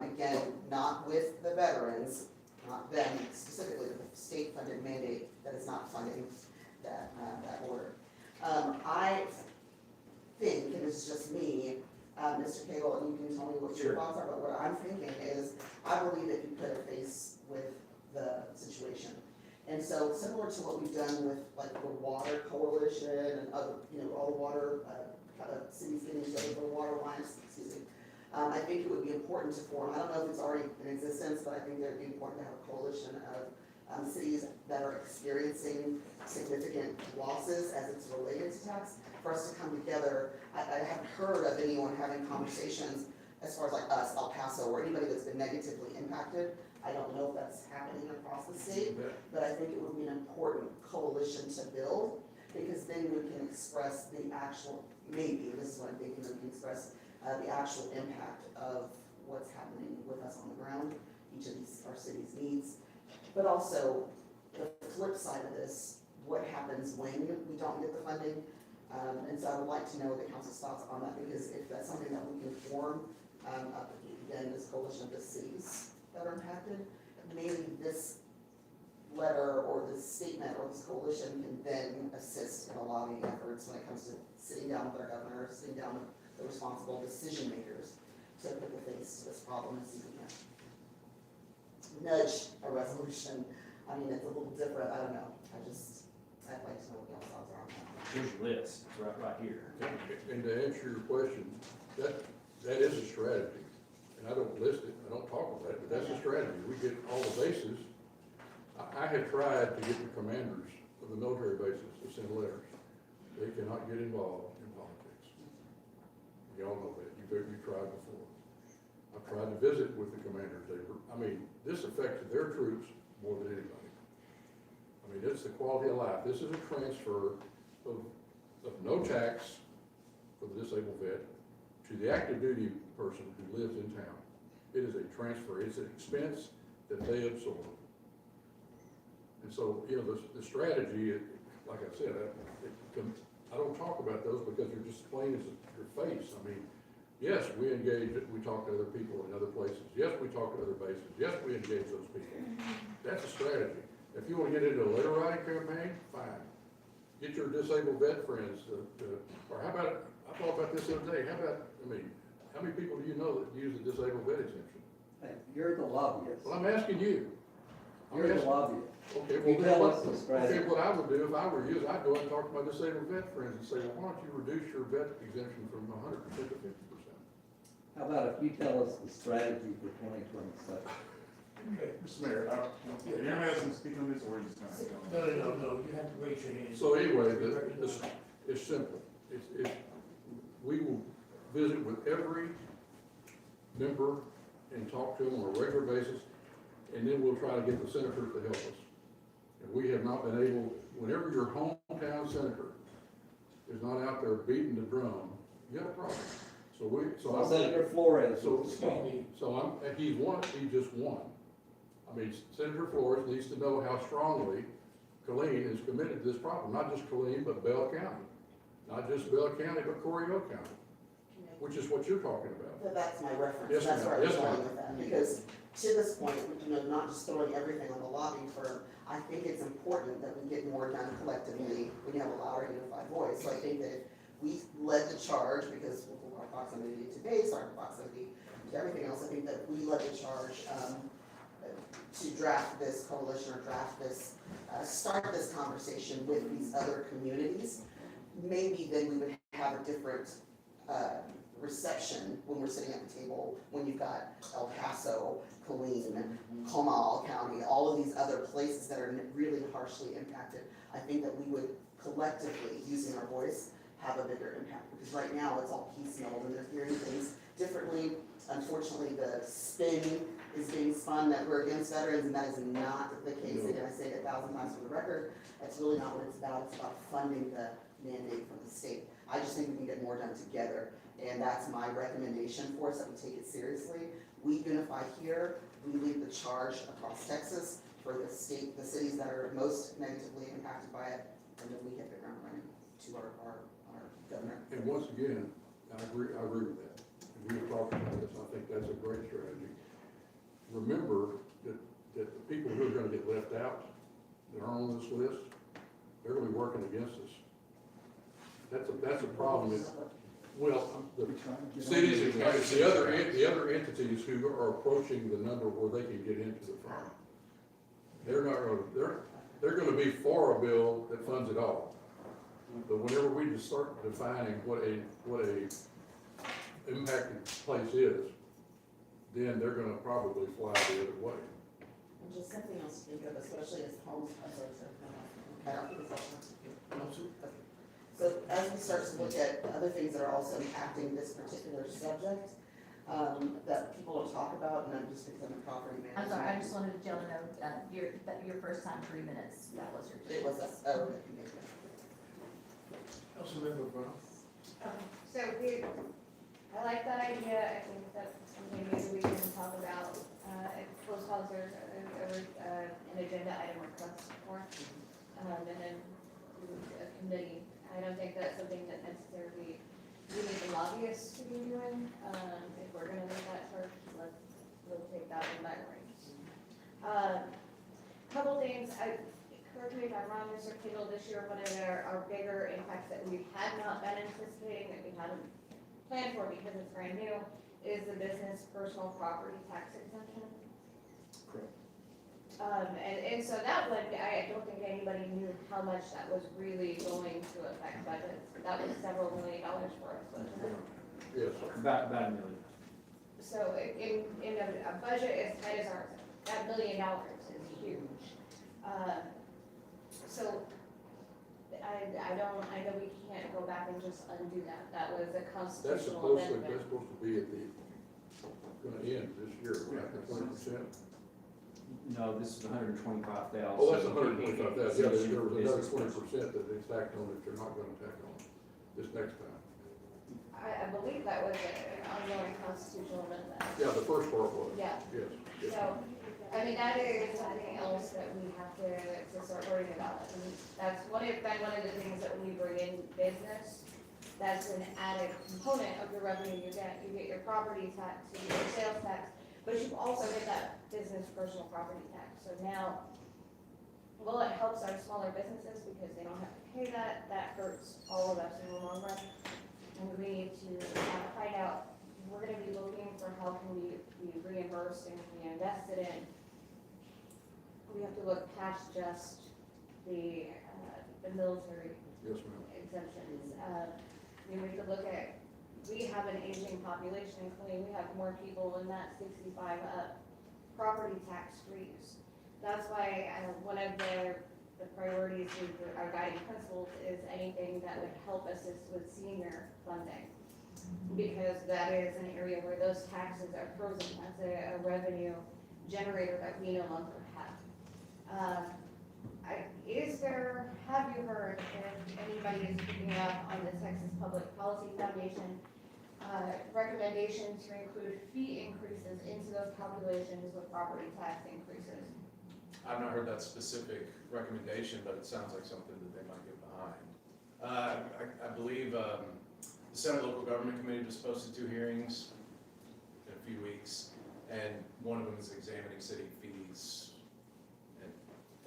Again, not with the veterans, not them specifically, but the state-funded mandate that is not funding that order. I think, and it's just me, Mr. Cagle, and you can tell me what your thoughts are, but what I'm thinking is, I believe that you put a face with the situation. And so similar to what we've done with like the Water Coalition and other, all the water, cities getting together for water lines, excuse me. I think it would be important to form, I don't know if it's already in existence, but I think it would be important to have a coalition of cities that are experiencing significant losses as it's related to tax, for us to come together. I haven't heard of anyone having conversations as far as like us, El Paso, or anybody that's been negatively impacted. I don't know if that's happening across the state, but I think it would be an important coalition to build, because then we can express the actual, maybe, this is what I'm thinking, we can express the actual impact of what's happening with us on the ground, each of these, our cities' needs. But also, the flip side of this, what happens when we don't get the funding? And so I would like to know the council's thoughts on that, because if that's something that we can form, again, this coalition of the cities that are impacted, maybe this letter or this statement or this coalition can then assist in the lobbying efforts when it comes to sitting down with our governor, sitting down with the responsible decision makers to put the face to this problem and see if we can nudge a resolution. I mean, it's a little different, I don't know, I'd like to know what y'all's thoughts are on that. Here's your list, it's right here. And to answer your question, that is a strategy. And I don't list it, I don't talk about it, but that's a strategy. We get all the bases. I have tried to get the commanders of the military bases to send letters. They cannot get involved in politics. Y'all know that, you tried before. I've tried to visit with the commanders. This affects their troops more than anybody. It's the quality of life. This is a transfer of no tax for the disabled vet to the active duty person who lives in town. It is a transfer, it's an expense that they absorb. And so, the strategy, like I said, I don't talk about those because they're just plain as your face. Yes, we engage, we talk to other people in other places. Yes, we talk to other bases. Yes, we engage those people. That's a strategy. If you want to get into a letter writing campaign, fine. Get your disabled vet friends or how about, I thought about this the other day, how many people do you know that use the disabled vet exemption? Hey, you're the lobbyist. Well, I'm asking you. You're the lobbyist. Okay, You tell us the okay, strategy. what I would do if I were you is I'd go and talk to my disabled vet friends and say, well, why don't you reduce your vet exemption from 100% to 50%? How about if you tell us the strategy for 2027? Mr. Mayor, you're gonna have some speak on this, or are you just gonna? No, you have to raise your hand. So anyway, it's simple. We will visit with every member and talk to them on a regular basis, and then we'll try to get the senators to help us. And we have not been able, whenever your hometown senator is not out there beating the drum, you got a problem. Senator Flores. He just won. Senator Flores needs to know how strongly Killeen is committed to this problem, not just Killeen, but Bell County. Not just Bell County, but Coryell County, which is what you're talking about. But that's my reference, Yes, that's ma'am. where I was Yes, ma'am. going with that, because to this point, not just throwing everything on the lobbying firm, I think it's important that we get more done collectively when you have a louder, unified voice. So I think that if we led the charge, because of our proximity to base, our proximity to everything else, I think that we led the charge to draft this coalition or draft this, start this conversation with these other communities, maybe then we would have a different, reception when we're sitting at the table, when you've got El Paso, Killeen, Comal County, all of these other places that are really harshly impacted. I think that we would collectively, using our voice, have a bigger impact, because right now it's all piecemeal and they're hearing things differently. Unfortunately, the spin is being spun that we're against veterans, and that is not the case. Again, I say it 1,000 times for the record, that's really not what it's about. It's about funding the mandate from the state. I just think we can get more done together, and that's my recommendation for us, that we take it seriously. We unify here, we lead the charge across Texas for the state, the cities that are most negatively impacted by it, and then we hit the ground running to our governor. And once again, I agree with that. And we were talking about this, I think that's a great strategy. Remember that the people who are gonna get left out, that are on this list, they're gonna be working against us. That's a problem. Well, the cities and counties, the other entities who are approaching the number where they can get into the fund. They're not gonna, they're gonna be for a bill that funds it all. But whenever we just start defining what a impacted place is, then they're gonna probably fly the other way. And just something else to think of, especially as homes, so as we start to look at other things that are also impacting this particular subject, that people will talk about, and I'm just because I'm a property manager. I'm sorry, I just wanted to tell you, your first time 3 minutes, that was your. It was us, oh, okay. Councilmember Brown. So I like that idea, I think that's something maybe we can talk about, close calls, there's an agenda item request for, and then a committee. I don't think that's something that necessarily we need the lobbyists to be doing, if we're gonna make that charge, we'll take that one by rights. Couple things, correct me if I'm wrong, Mr. Kittle, this year, one of our bigger impacts that we had not been anticipating, that we hadn't planned for because it's brand new, is the business personal property tax exemption. Correct. And so that one, I don't think anybody knew how much that was really going to affect budgets. That was several $1 million for us, wasn't it? Yes. About $1 million. So in a budget as tight as ours, that $1 million is huge. So I know we can't go back and just undo that. That was a constitutional amendment. That's supposed to be gonna end this year, right, at 20%? No, this is $125,000. Oh, that's $125,000, yeah, there was another 20% that they tacked on that you're not gonna tack on this next time. I believe that was an ongoing constitutional amendment. Yeah, the first part was. Yeah. Yes. Yes. So, I mean, that is something else that we have to start worrying about. I mean, that's one of the things that when you bring in business, that's an added component of the revenue you get. You get your property tax, you get your sales tax, but you also get that business personal property tax. So now, well, it helps our smaller businesses because they don't have to pay that. That hurts all of us in the long run. And we need to find out, we're gonna be looking for how can we be reimbursed and reinvested in. We have to look past just the military Yes, ma'am. exemptions. We have to look at, we have an aging population, including we have more people in that 65 up, property tax freeze. That's why one of the priorities of our guiding principles is anything that would help assist with senior funding. Because that is an area where those taxes are frozen as a revenue generator that we no longer have. Have you heard if anybody is picking up on the Texas Public Policy Foundation recommendation to include fee increases into those calculations with property tax increases? I've not heard that specific recommendation, but it sounds like something that they might get behind. I believe the Senate Local Government Committee just posted 2 hearings in a few weeks, and one of them is examining city fees,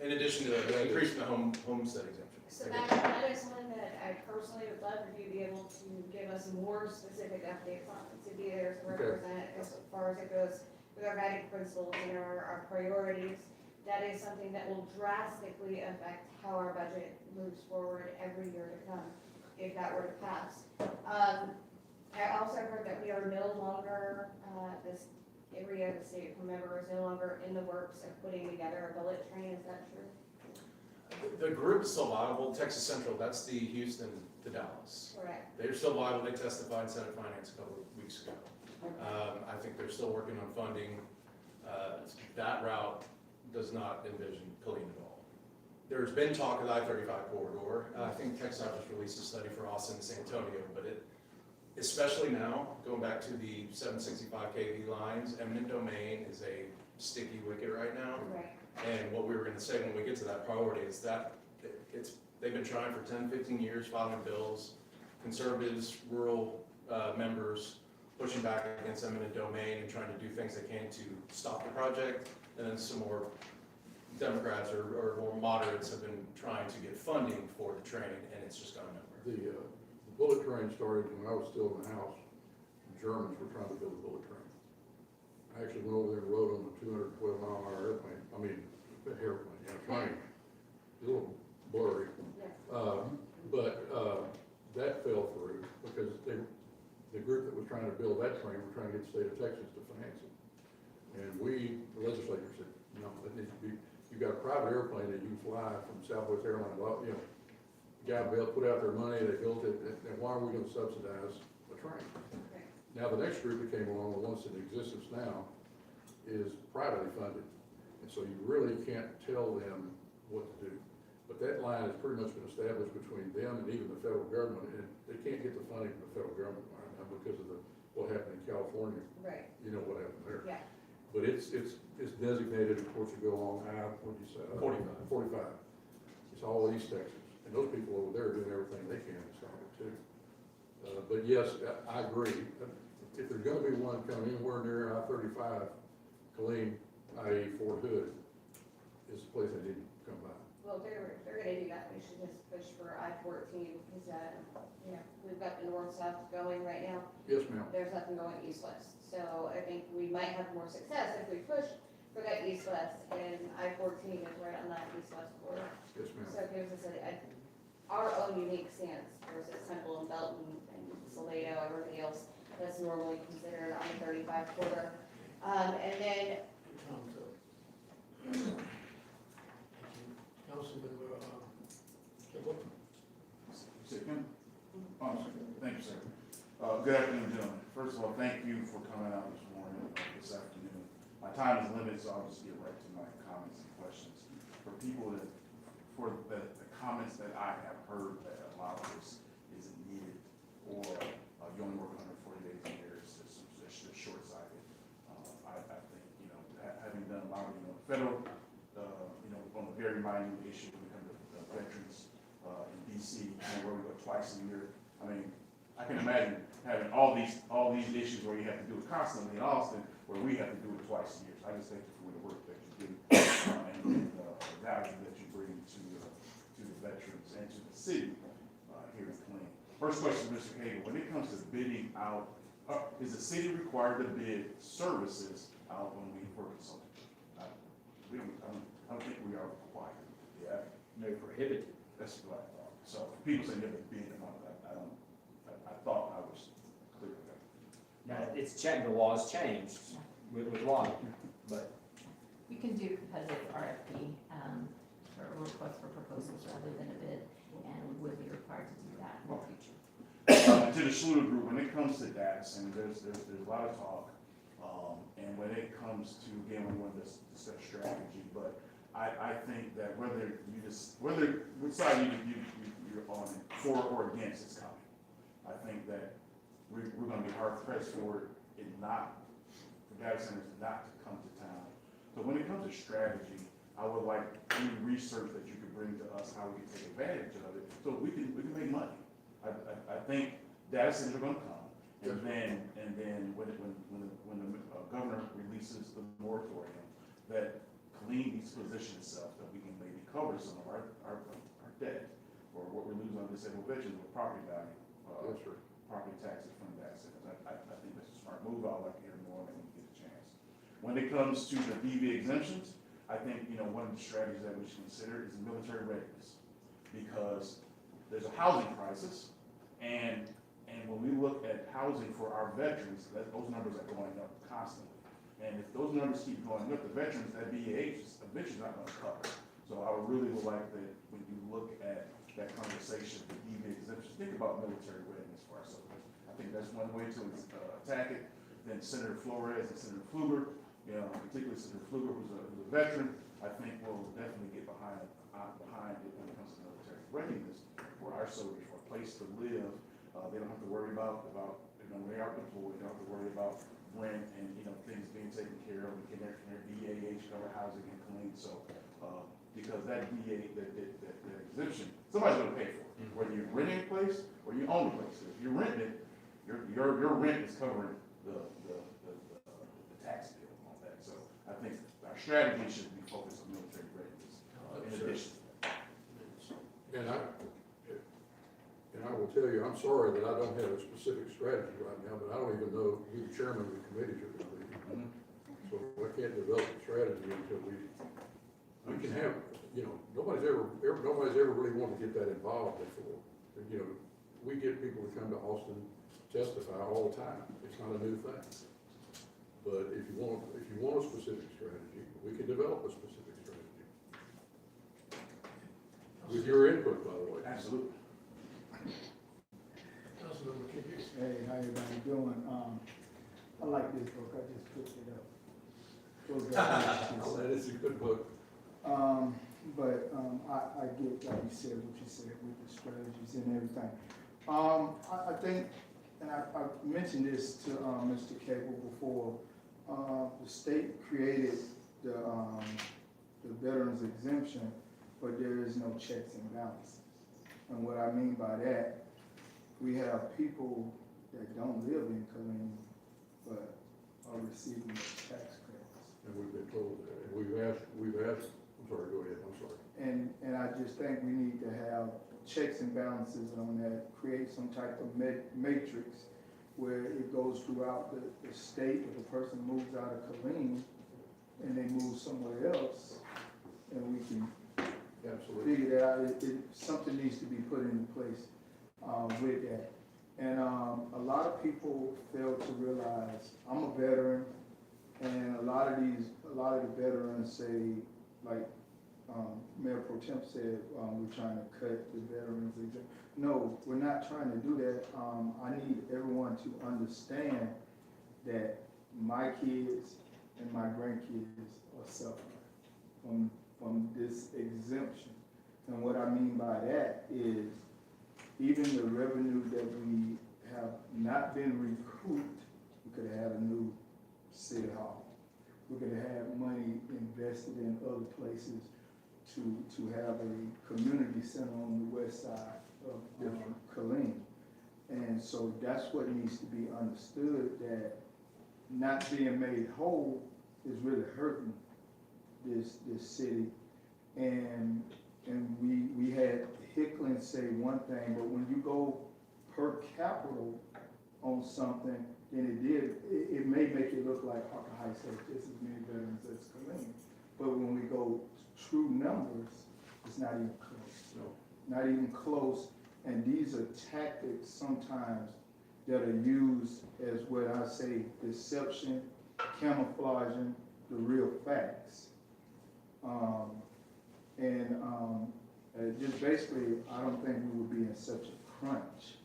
in addition to the increase in the homestead exemption. So that is one that I personally would love if you'd be able to give us more specific updates on. To be there to represent as far as it goes, with our guiding principles and our priorities, that is something that will drastically affect how our budget moves forward every year to come, if that were to pass. I also heard that we are no longer, this area of the state, remember, is no longer in the works of putting together a bullet train, is that true? The group is still viable. Texas Central, that's the Houston to Dallas. Correct. They're still viable. They testified in Senate Finance a couple of weeks ago. I think they're still working on funding. That route does not envision Killeen at all. There's been talk of the I-35 corridor. I think Texas just released a study for Austin and San Antonio, but especially now, going back to the 765 kV lines, eminent domain is a sticky wicket right now. Right. And what we were gonna say when we get to that priority is that they've been trying for 10, 15 years, filing bills, conservatives, rural members, pushing back against eminent domain and trying to do things they can to stop the project. And then some more Democrats or more moderates have been trying to get funding for the train, and it's just gone nowhere. The bullet train started when I was still in the House. The Germans were trying to build a bullet train. I actually went over there and rode on the 212-mile-an-hour airplane. I mean, airplane, train. It's a little blurry. But that fell through because the group that was trying to build that train were trying to get the state of Texas to finance it. And we, the legislators, said, no, that needs to be, you've got a private airplane that you can fly from Southwest Airlines, the guy put out their money, they built it, and why are we gonna subsidize a train? Okay. Now, the next group that came along, the ones in existence now, is privately funded. And so you really can't tell them what to do. But that line has pretty much been established between them and even the federal government, and they can't get the funding from the federal government right now because of what happened in California. Right. You know what happened there. Yeah. But it's designated, of course, you go along what'd you say? 45. It's all East Texas. And those people over there are doing everything they can to stop it too. But yes, I agree. If there's gonna be one coming anywhere near I-35, Killeen, i.e. Fort Hood, is the place they need to come by. Well, if they're gonna do that, we should just push for I-14, because, we've got the north-south going right now. Yes, ma'am. There's nothing going east-west. So I think we might have more success if we push for that east-west, and I-14 is right on that east-west border. Yes, ma'am. So it gives us our own unique stance versus Temple and Belton and Salado, everybody else that's normally considered on the 35 corridor. And then, Time's up. Thank you. Councilman, Kimball? Thank you, sir. Good afternoon, gentlemen. First of all, thank you for coming out this morning, this afternoon. My time is limited, so I'll just get right to my comments and questions. For the comments that I have heard that a lot of this isn't needed, or you only work 140 days a year, it's just short-sighted. I think, having done a lot of, federal, on a very minute issue when it comes to veterans in DC, where we go twice a year. I mean, I can imagine having all these issues where you have to do it constantly in Austin, where we have to do it twice a year. So I just thank you for the work that you do and the value that you bring to the veterans and to the city here in Killeen. First question, Mr. Cable, when it comes to bidding out, is the city required to bid services out when we work consulting? I don't think we are required. Yeah. No prohibited. That's what I thought. So people say never bid them out. I thought I was clear with that. Now, the law's changed with law, but You can do competitive RFP, or request for proposals rather than a bid, and we would be required to do that in the future. To the Schluter Group, when it comes to data centers, there's a lot of talk. And when it comes to, again, we want to discuss strategy, but I think that whether which side you're on, for or against, it's coming. I think that we're going to be hard pressed for data centers not to come to town. So when it comes to strategy, I would like any research that you could bring to us, how we can take advantage of it, so we can make money. I think data centers are going to come, and then when the governor releases the moratorium, that Killeen needs to position itself that we can maybe cover some of our debt, or what we lose on disabled veterans with property value, property taxes from data centers. I think that's a smart move. I'd like to hear more when we get a chance. When it comes to the DV exemptions, I think, one of the strategies that we should consider is military readiness. Because there's a housing crisis, and when we look at housing for our veterans, those numbers are going up constantly. And if those numbers keep going up, the veterans, that BAH is eventually not gonna cover. So I really would like that when you look at that conversation, the DV exemptions, think about military readiness for our soldiers. I think that's one way to attack it. Then Senator Flores and Senator Pfluger, particularly Senator Pfluger, who's a veteran, I think will definitely get behind it when it comes to military readiness for our soldiers, for a place to live. They don't have to worry about when they are deployed, they don't have to worry about rent and, things being taken care of. We can their BAH cover housing and clean, so, because that exemption, somebody's gonna pay for it. Whether you're renting a place or you own a place. If you're renting it, your rent is covering the tax bill on that. So I think our strategy should be focused on military readiness, in addition. And I will tell you, I'm sorry that I don't have a specific strategy right now, but I don't even know who the chairman of the committees are gonna be. So I can't develop a strategy until we can have, nobody's ever really wanted to get that involved before. We get people to come to Austin testify all the time. It's not a new thing. But if you want a specific strategy, we can develop a specific strategy. With your input, by the way. Absolutely. Councilmember Kidd. Hey, how everybody doing? I like this book, I just picked it up. That is a good book. But I get, like you said, what you said with the strategies and everything. I think, and I mentioned this to Mr. Cable before, the state created the veterans exemption, but there is no checks and balances. And what I mean by that, we have people that don't live in Killeen, but are receiving tax credits. And we've been told that, and we've asked, I'm sorry, go ahead, I'm sorry. And I just think we need to have checks and balances on that, create some type of matrix where it goes throughout the state. If a person moves out of Killeen and they move somewhere else, and we can Absolutely. figure that out. Something needs to be put into place with that. And a lot of people fail to realize I'm a veteran, and a lot of the veterans say, like Mayor Pro Tem said, we're trying to cut the veterans exemption. No, we're not trying to do that. I need everyone to understand that my kids and my grandkids are suffering from this exemption. And what I mean by that is even the revenue that we have not been recouped, we could have had a new city hall. We could have had money invested in other places to have a community center on the west side of Killeen. And so that's what needs to be understood, that not being made whole is really hurting this city. And we had Hicklin say one thing, but when you go per capita on something, then it may make it look like Harker Heights has just as many veterans as Killeen. But when we go true numbers, it's not even close. No. Not even close. And these are tactics sometimes that are used as what I say, deception, camouflaging the real facts. Just basically, I don't think we would be in such a crunch.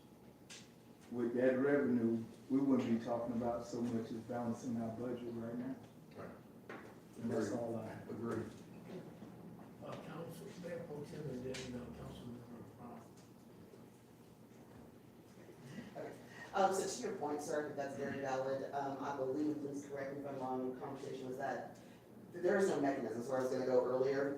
With that revenue, we wouldn't be talking about so much as balancing our budget right now. Right. And that's all I have. Agree. Council, Mayor Pro Tem, and then Councilmember Brown. So to your point, sir, I think that's very valid. I believe, please correct me if I'm wrong, the conversation was that there is no mechanism, so I was gonna go earlier.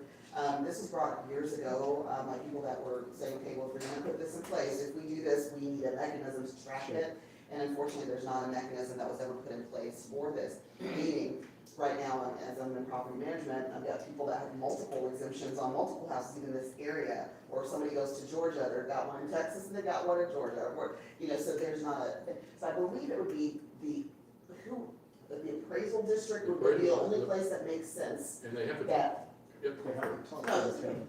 This was brought up years ago, by people that were saying, okay, well, if we're gonna put this in place, if we do this, we need a mechanism to track it. And unfortunately, there's not a mechanism that was ever put in place for this. Meaning, right now, as I'm in property management, I've got people that have multiple exemptions on multiple houses in this area. Or if somebody goes to Georgia, they've got one in Texas and they've got one in Georgia. Or, so there's not a, so I believe it would be the appraisal district would be the only place that makes sense. And they have to, That, yep, They have to talk no, to it's, them.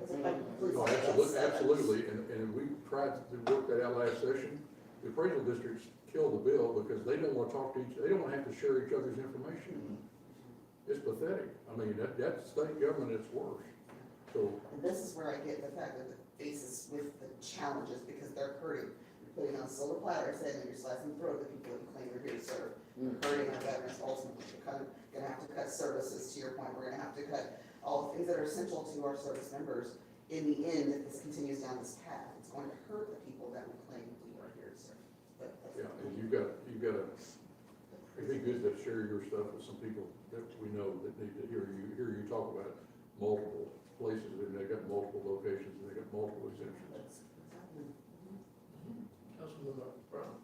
no, absolutely, and we tried to work that out last session. The appraisal districts kill the bill because they don't wanna talk to they don't wanna have to share each other's information. It's pathetic. I mean, that's state government at its worst. So, and this is where I get the fact that the faces with the challenges, because they're hurting. You're putting on a silver platter, saying that you're slicing the throat of the people that you claim you're here to serve. You're hurting our veterans ultimately. We're gonna have to cut services, to your point, we're gonna have to cut all the things that are essential to our service members. In the end, if this continues down this path, it's going to hurt the people that we claim we are here to serve. But that's- yeah, and you've got it'd be good to share your stuff with some people that we know that need to hear you talk about multiple places, and they got multiple locations, and they got multiple exemptions. that's happening. Councilmember Brown.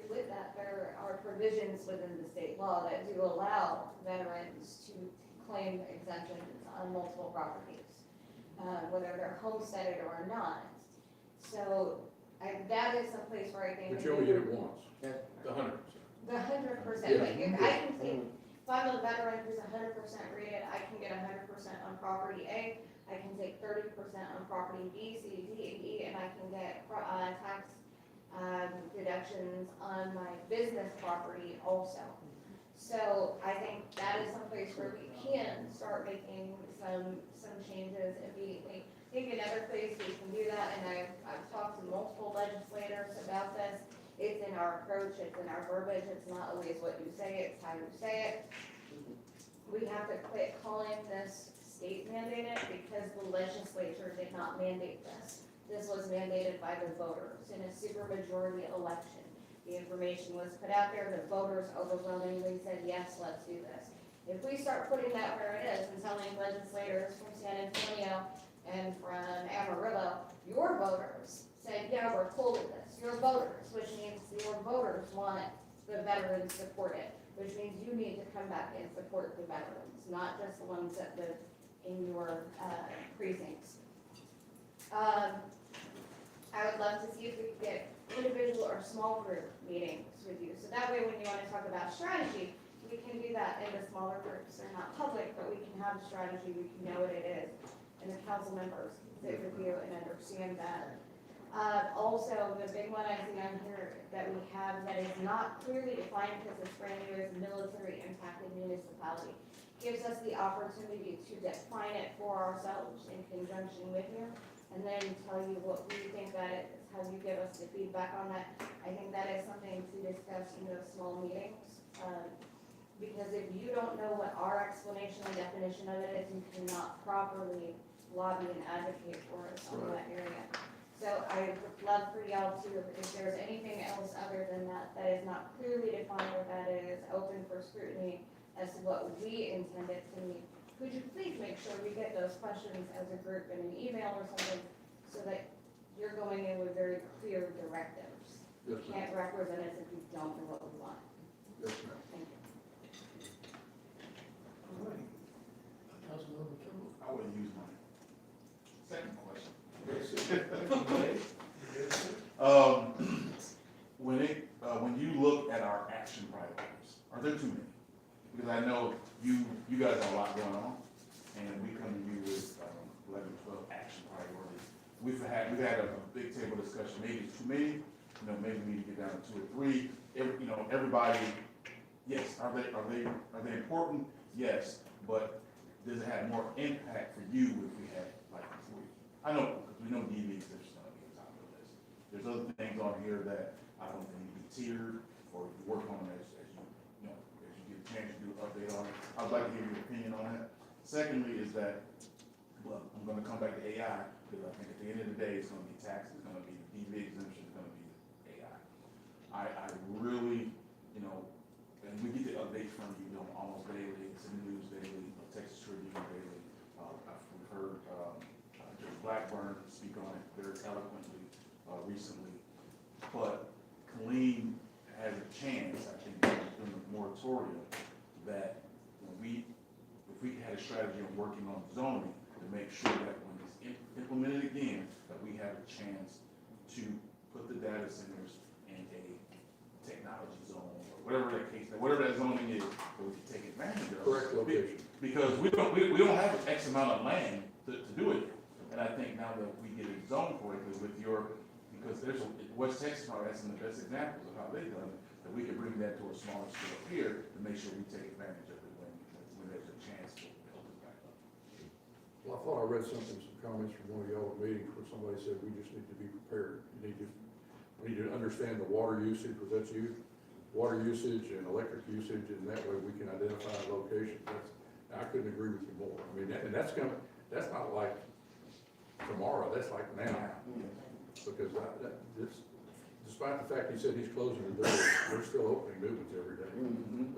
With that, there are provisions within the state law that do allow veterans to claim exemptions on multiple properties, whether they're homesteaded or not. So that is some place where I think. But you only get it once. The 100%. The 100%, Yeah. like if I can take, if I'm a veteran who's 100% rated, I can get 100% on property A, I can take 30% on property B, C, D, and E, and I can get tax deductions on my business property also. So I think that is someplace where we can start making some changes immediately. I think another place we can do that, and I've talked to multiple legislators about this, it's in our approach, it's in our verbiage, it's not always what you say, it's how you say it. We have to quit calling this state mandated because the legislature did not mandate this. This was mandated by the voters in a supermajority election. The information was put out there, the voters overwhelmingly said, yes, let's do this. If we start putting that where it is and telling legislators from San Antonio and from Amarillo, your voters said, yeah, we're cool with this. Your voters, which means your voters want the veterans supported, which means you need to come back and support the veterans, not just the ones that live in your precincts. I would love to see if we could get individual or small group meetings with you. So that way, when you want to talk about strategy, we can do that in the smaller groups. They're not public, but we can have a strategy, we can know what it is. And the council members can sit with you and understand that. Also, the big one I see on here that we have that is not clearly defined because it's brand new is military impacted municipality. Gives us the opportunity to define it for ourselves in conjunction with you, and then tell you what we think that is, how you give us the feedback on that. I think that is something to discuss in those small meetings. Because if you don't know what our explanation and definition of it is, you cannot properly lobby and advocate for us on that area. So I would love for y'all to, if there's anything else other than that, that is not clearly defined or that is open for scrutiny as to what we intended to mean, could you please make sure we get those questions as a group in an email or something so that you're going in with very clear directives. You Yes, ma'am. can't represent us if you don't know what we want. Yes, ma'am. Thank you. All right. Councilmember Kimball. I would use my second question. When you look at our action priorities, are there too many? Because I know you guys have a lot going on, and we come to you with 11, 12 action priorities. We've had a big table discussion. Maybe it's too many. Maybe we need to get down to 2 or 3. Everybody. Yes, are they important? Yes, but does it have more impact for you if we had like 3? I know, because we know DV exemption is going to be on top of the list. There's other things on here that I don't think need to be tiered, or you work on them as you get a chance to do an update on it. I'd like to hear your opinion on that. Secondly is that, well, I'm going to come back to AI, because I think at the end of the day, it's going to be taxes, it's going to be the DV exemption, it's going to be AI. I really, and we get the updates from you, almost daily, it's in the news daily, Texas Tribune daily. We've heard Judge Blackburn speak on it very eloquently recently. But Killeen has a chance, I think, in the moratorium, that if we had a strategy on working on zoning to make sure that when it's implemented again, that we have a chance to put the data centers in a technology zone or whatever that case, whatever that zoning is, that we can take advantage of. Correct location. Because we don't have an X amount of land to do it. And I think now that we get it zoned for it, because there's, West Texas probably has some of the best examples of how they've done it, that we can bring that to a smaller scale here to make sure we take advantage of it when there's a chance to build it back up. Well, I thought I read some comments from one of y'all at meetings where somebody said we just need to be prepared. We need to understand the water usage, was that you? Water usage and electric usage, and that way we can identify locations. I couldn't agree with you more. I mean, and that's not like tomorrow, that's like now. Because despite the fact he said he's closing the door, we're still opening new ones every day.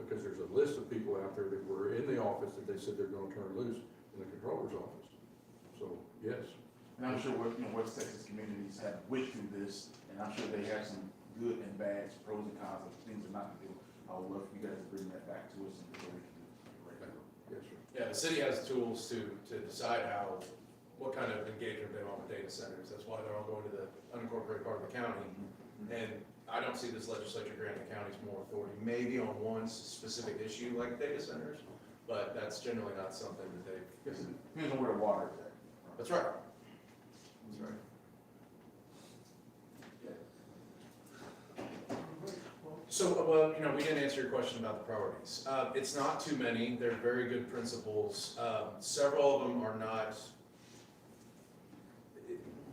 Because there's a list of people out there that were in the office that they said they're gonna turn loose in the controller's office. So, yes. And I'm sure West Texas communities have went through this, and I'm sure they have some good and bad, pros and cons of things to not do. I would love for you guys to bring that back to us and so we can do it right now. Yes, sir. Yeah, the city has tools to decide what kind of engagement they want with data centers. That's why they're all going to the unincorporated part of the county. And I don't see this legislature granting counties more authority, maybe on one specific issue like data centers, but that's generally not something that they. Yes, it depends on where the water is at. That's right. That's right. So, well, we didn't answer your question about the priorities. It's not too many. They're very good principles. Several of them are not.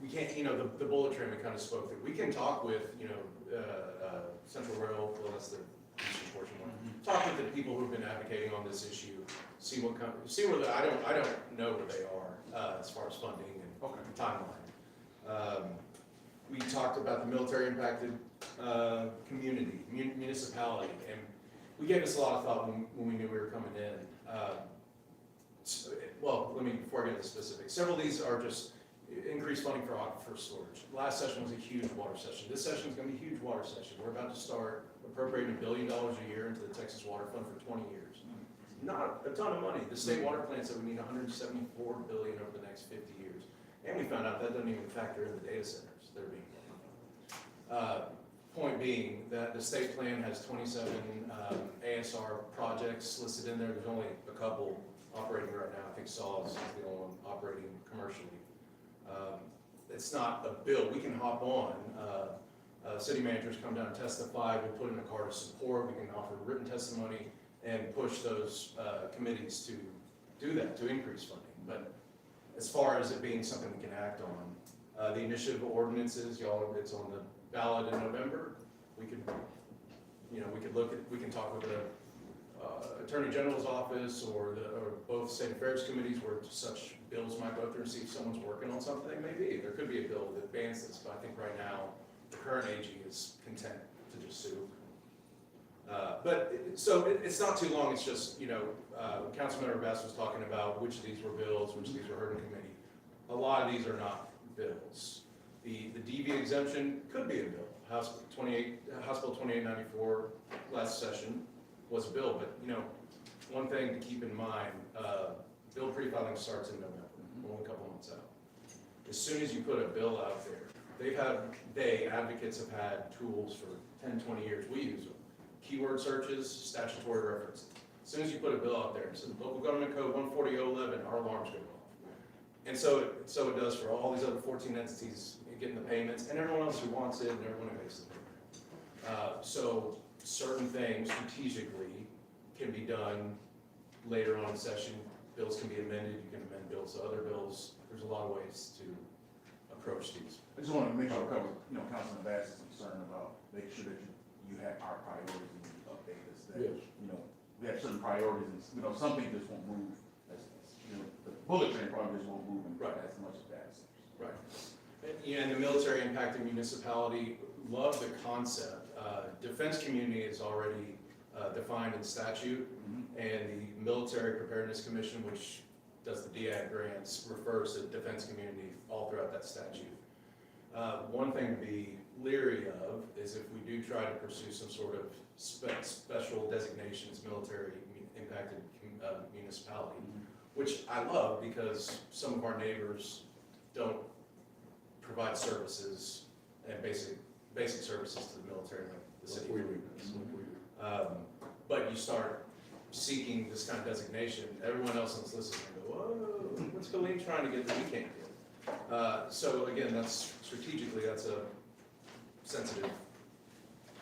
We can't, the bullet train we kind of spoke through. We can talk with, Central Rail, well, that's the eastern portion one. Talk with the people who've been advocating on this issue. See where I don't know where they are as far as funding and timeline. We talked about the military impacted community, municipality, and we gave this a lot of thought when we knew we were coming in. Well, before I get into specifics, several of these are just increased funding for aquifer storage. Last session was a huge water session. This session is going to be a huge water session. We're about to start appropriating $1 billion a year into the Texas Water Fund for 20 years. Not a ton of money. The state water plant said we need $174 billion over the next 50 years. And we found out that doesn't even factor in the data centers that are being built. Point being that the state plan has 27 ASR projects listed in there. There's only a couple operating right now. I think Saws is the only one operating commercially. It's not a bill. We can hop on. City managers come down and testify. We put in a card of support. We can offer written testimony and push those committees to do that, to increase funding. But as far as it being something we can act on, the initiative ordinances, it's on the ballot in November. We could talk with the Attorney General's office or both state affairs committees where such bills might go through and see if someone's working on something. Maybe there could be a bill that advances, but I think right now the current AG is content to just sue. It's not too long. It's just Councilmember Bass was talking about which of these were bills, which of these were heard in committee. A lot of these are not bills. The DV exemption could be a bill. House Bill 2894 last session was a bill, but one thing to keep in mind, bill pre-filing starts in November, only a couple months out. As soon as you put a bill out there, advocates have had tools for 10, 20 years. We use them. Keyword searches, statutory references. As soon as you put a bill out there and says local government code 140.011, our alarms go off. And so it does for all these other 14 entities getting the payments, and everyone else who wants it, and everyone who makes the payment. So certain things strategically can be done later on in session. Bills can be amended. You can amend bills to other bills. There's a lot of ways to approach these. I just want to make sure, Councilman Bass is concerned about making sure that you have our priorities and you update us. That, yes. We have certain priorities and, some things just won't move. The bullet train probably just won't move as much as data centers. Right. And the military impacted municipality, love the concept. Defense community is already defined in statute, and the Military Preparedness Commission, which does the DAG grants, refers to defense community all throughout that statute. One thing to be leery of is if we do try to pursue some sort of special designation as military impacted municipality, which I love because some of our neighbors don't provide services and basic services to the military like the city. But you start seeking this kind of designation, everyone else on this list is gonna go, whoa, what's Killeen trying to get that we can't get? So again, that's strategically, that's a sensitive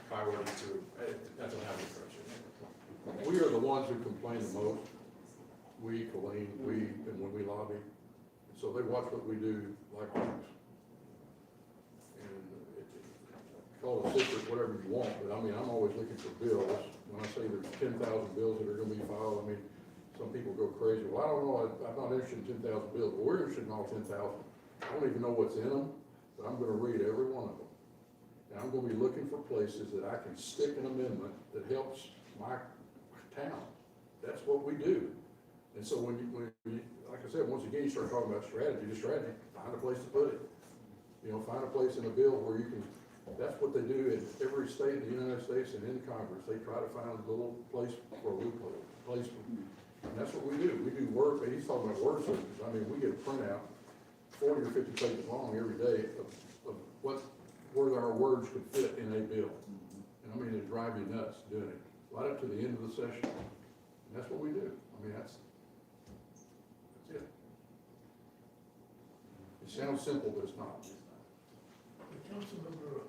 priority to, it depends on how we approach it. We are the ones who complain the most. We, Killeen, and when we lobby. So they watch what we do like hawks. And call it a secret, whatever you want, but I mean, I'm always looking for bills. When I say there's 10,000 bills that are gonna be filed, I mean, some people go crazy. Well, I don't know, I'm not interested in 10,000 bills, but we're interested in all 10,000. I don't even know what's in them, but I'm gonna read every one of them. And I'm gonna be looking for places that I can stick an amendment that helps my town. That's what we do. And so when you, like I said, once again, you start talking about strategy, find a place to put it. You know, find a place in a bill where you can, that's what they do in every state in the United States and in Congress. They try to find a little place for a loophole, place. And that's what we do. We do work, and he's talking about word searches. I mean, we get a printout, 40 or 50 pages long every day of where our words could fit in a bill. And I mean, it drives you nuts doing it, right up to the end of the session. And that's what we do. I mean, that's it. It sounds simple, but it's not. Councilmember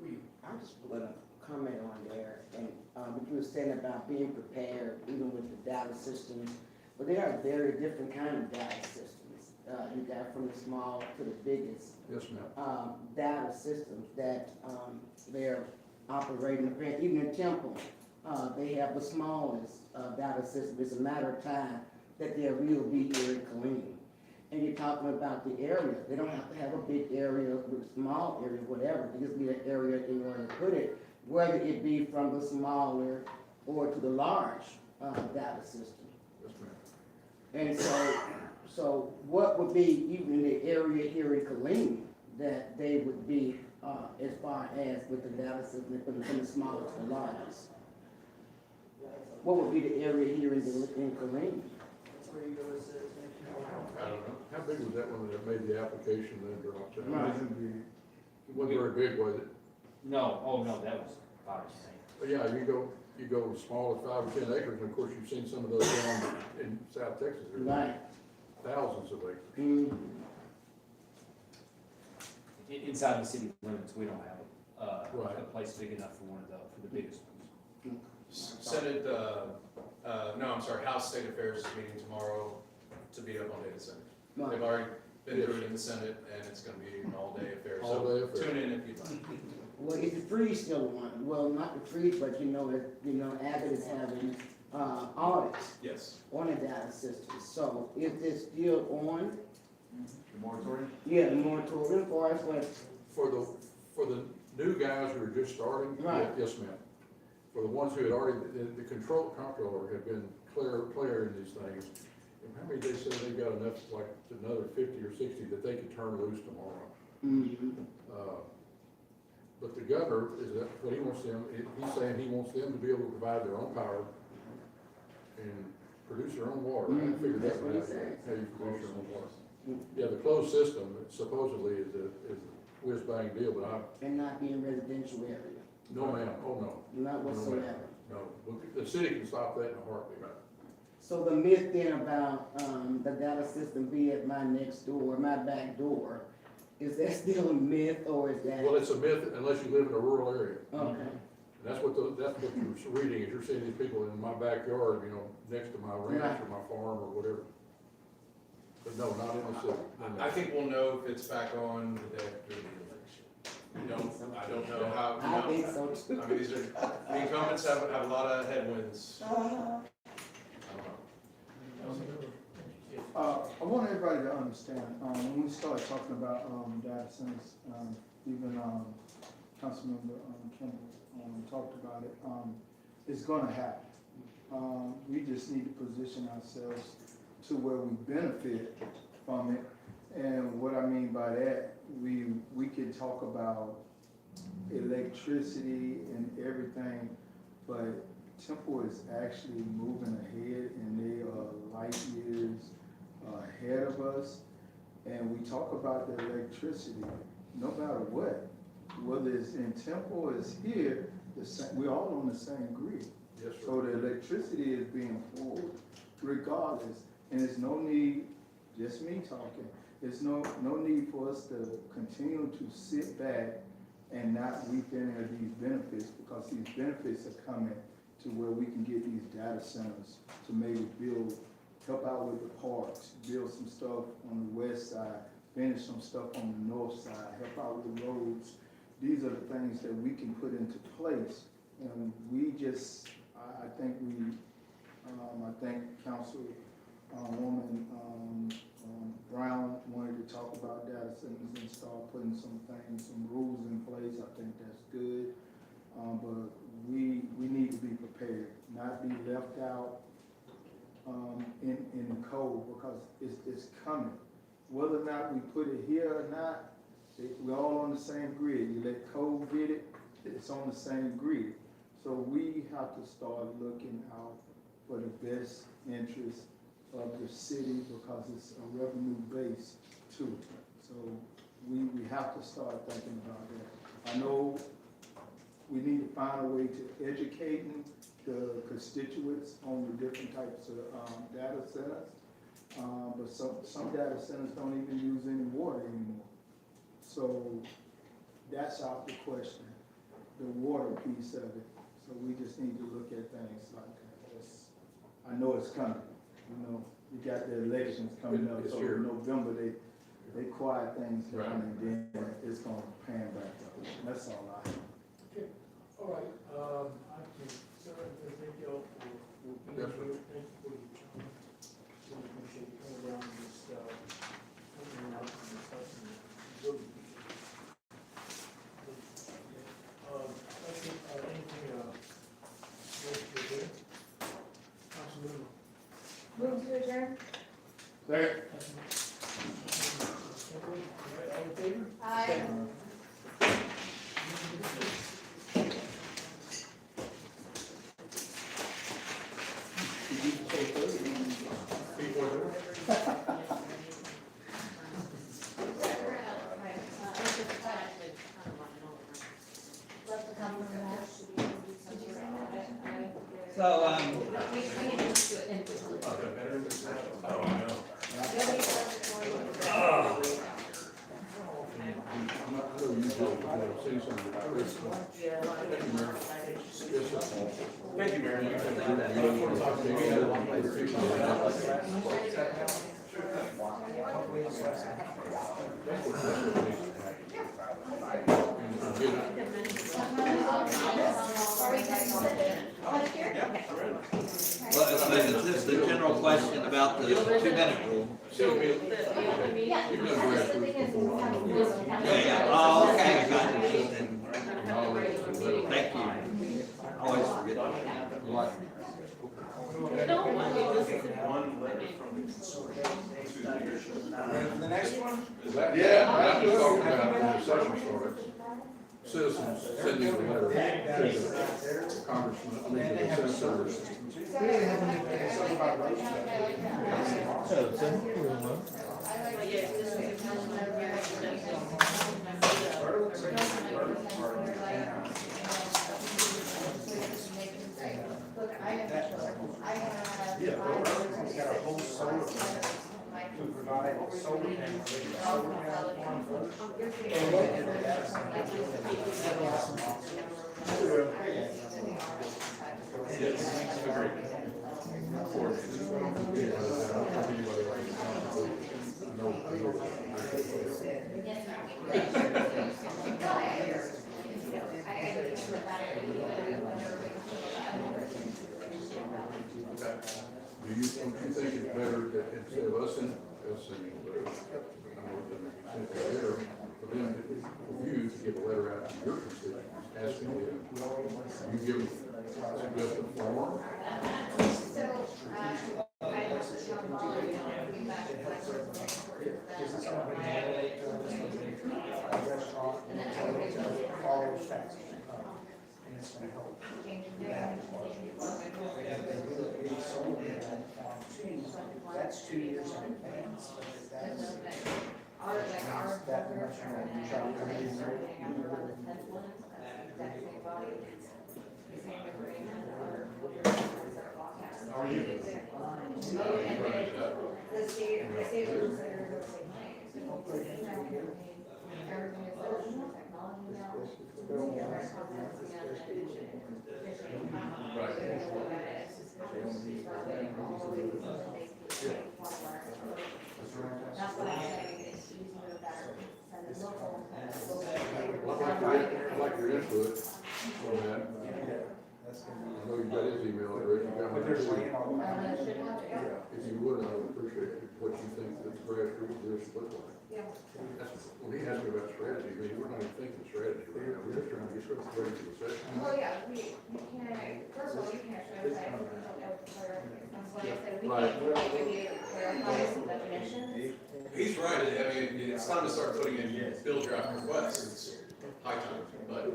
Reed. I just want to comment on there, and what you were saying about being prepared, even with the data systems, but there are very different kind of data systems. You got from the small to the biggest. Yes, ma'am. Data systems that they're operating, even in Temple, they have the smallest data system. It's a matter of time that there will be here in Killeen. And you're talking about the area. They don't have to have a big area, a small area, whatever. They just need an area in order to put it, whether it be from the smaller or to the large data system. Yes, ma'am. And so what would be even in the area here in Killeen that they would be as far as with the data system from the smaller to the largest? What would be the area here in Killeen? I don't know. How big was that one that made the application then dropped out? Right. It wasn't very big, was it? No, oh no, that was 5 or 10. But yeah, you go small as 5 or 10 acres, and of course, you've seen some of those down in South Texas. There's Right. thousands of acres. Mm-hmm. Inside the city limits, we don't have Right. a place big enough for for the biggest ones. Senate, House State Affairs is meeting tomorrow to beat up on data centers. Right. They've already been through it in the Senate, and it's gonna be an all-day affair, All so day affair. tune in if you'd like. Well, if the freeze still on, well, not the freeze, but Abbott is having audits Yes. on the data system. So is this still on? The moratorium? Yeah, the moratorium for us, what? For the new guys who are just starting? Right. Yes, ma'am. For the ones who had already, the comptroller had been clear in these things. And how many, they said they got enough, like another 50 or 60 that they could turn loose tomorrow. Mm-hmm. But the governor, is that what he wants them, he's saying he wants them to be able to provide their own power and produce their own water. I haven't figured that That's what one he out. said. How you produce your own water. Yeah, the closed system supposedly is a whiz-bang deal, but And not be in residential area, no ma'am, oh no. not whatsoever. No, the city can stop that in a heartbeat. So the myth then about the data system be at my next door, my back door, is that still a myth or is that? Well, it's a myth unless you live in a rural area. Okay. That's what you're reading, is you're seeing these people in my backyard, next to my ranch or my farm or whatever. But no, not in the city. I think we'll know if it's back on the day after the election. I don't know how. I think so too. I mean, the incumbents have a lot of headwinds. I don't know. I want everybody to understand, when we start talking about data centers, even Councilmember Campbell talked about it, it's gonna happen. We just need to position ourselves to where we benefit from it. And what I mean by that, we can talk about electricity and everything, but Temple is actually moving ahead and they are light years ahead of us. And we talk about the electricity, no matter what, whether it's in Temple or it's here, the same, we're all on the same grid. Yes, sir. So the electricity is being pulled regardless, and there's no need, just me talking, there's no need for us to continue to sit back and not reap any of these benefits, because these benefits are coming to where we can get these data centers to maybe help out with the parks, build some stuff on the west side, finish some stuff on the north side, help out with the roads. These are the things that we can put into place, and we just, I think Councilwoman Brown wanted to talk about data centers and start putting some things, some rules in place. I think that's good. But we need to be prepared, not be left out in the cold, because it's coming. Whether or not we put it here or not, we're all on the same grid. You let cold get it, it's on the same grid. So we have to start looking out for the best interest of the city, because it's a revenue base too. So we have to start thinking about that. I know we need to find a way to educating the constituents on the different types of data centers. But some data centers don't even use any water anymore. So that's out the question, the water piece of it. So we just need to look at things like that. I know it's coming. You know, you got the elections coming up, It's so here. in November they quiet things down, and then it's gonna pan back up. That's all I have. Okay, all right, I can, sir, thank you all for being Yes, here, thank you for your time. Really appreciate you coming around and just, coming out and discussing it. Really appreciate it. I think, anything, Councilman. Move to adjourn? Second. All in favor? Aye. Let the councilman know. So, We can just do it individually. I know you do, say something. Thank you, Mayor. Yes, sir. Thank you, Mayor. well, is this the general question about the 2-minute rule? Yeah. You've done grassroots before. Yeah, oh, okay, I got it. Then, thank you. I always forget. What? The next one? Yeah, I'm just talking about when the session starts, citizens sending a letter to the congressman, I mean, to the senators. Look, I have. Got a whole solar plant to provide solar panels, solar panel on Don't you think it's better that instead of us sending a letter, for them, for you to give a letter out to your constituents, asking them, you give them just a form? and it's gonna help. That's 2 years in advance. That's that much more. The state rules that are the same way. So everything is technology now. That's what I'm saying, is using the better, send it local. Well, I'd like your input on that. I know you've got his email address, you got mine too. If you would, I would appreciate what you think this grassroots list look like. Yeah. When he asked me about strategy, I mean, we're not even thinking strategy right now, we're just trying to get ready for the session. Well, yeah, you can't, first of all, you can't strategize if you don't know what clarity. That's why I said we Right. can't, like, we need to clarify some definitions. He's right, I mean, it's time to start putting in bill draft requests, it's high time, but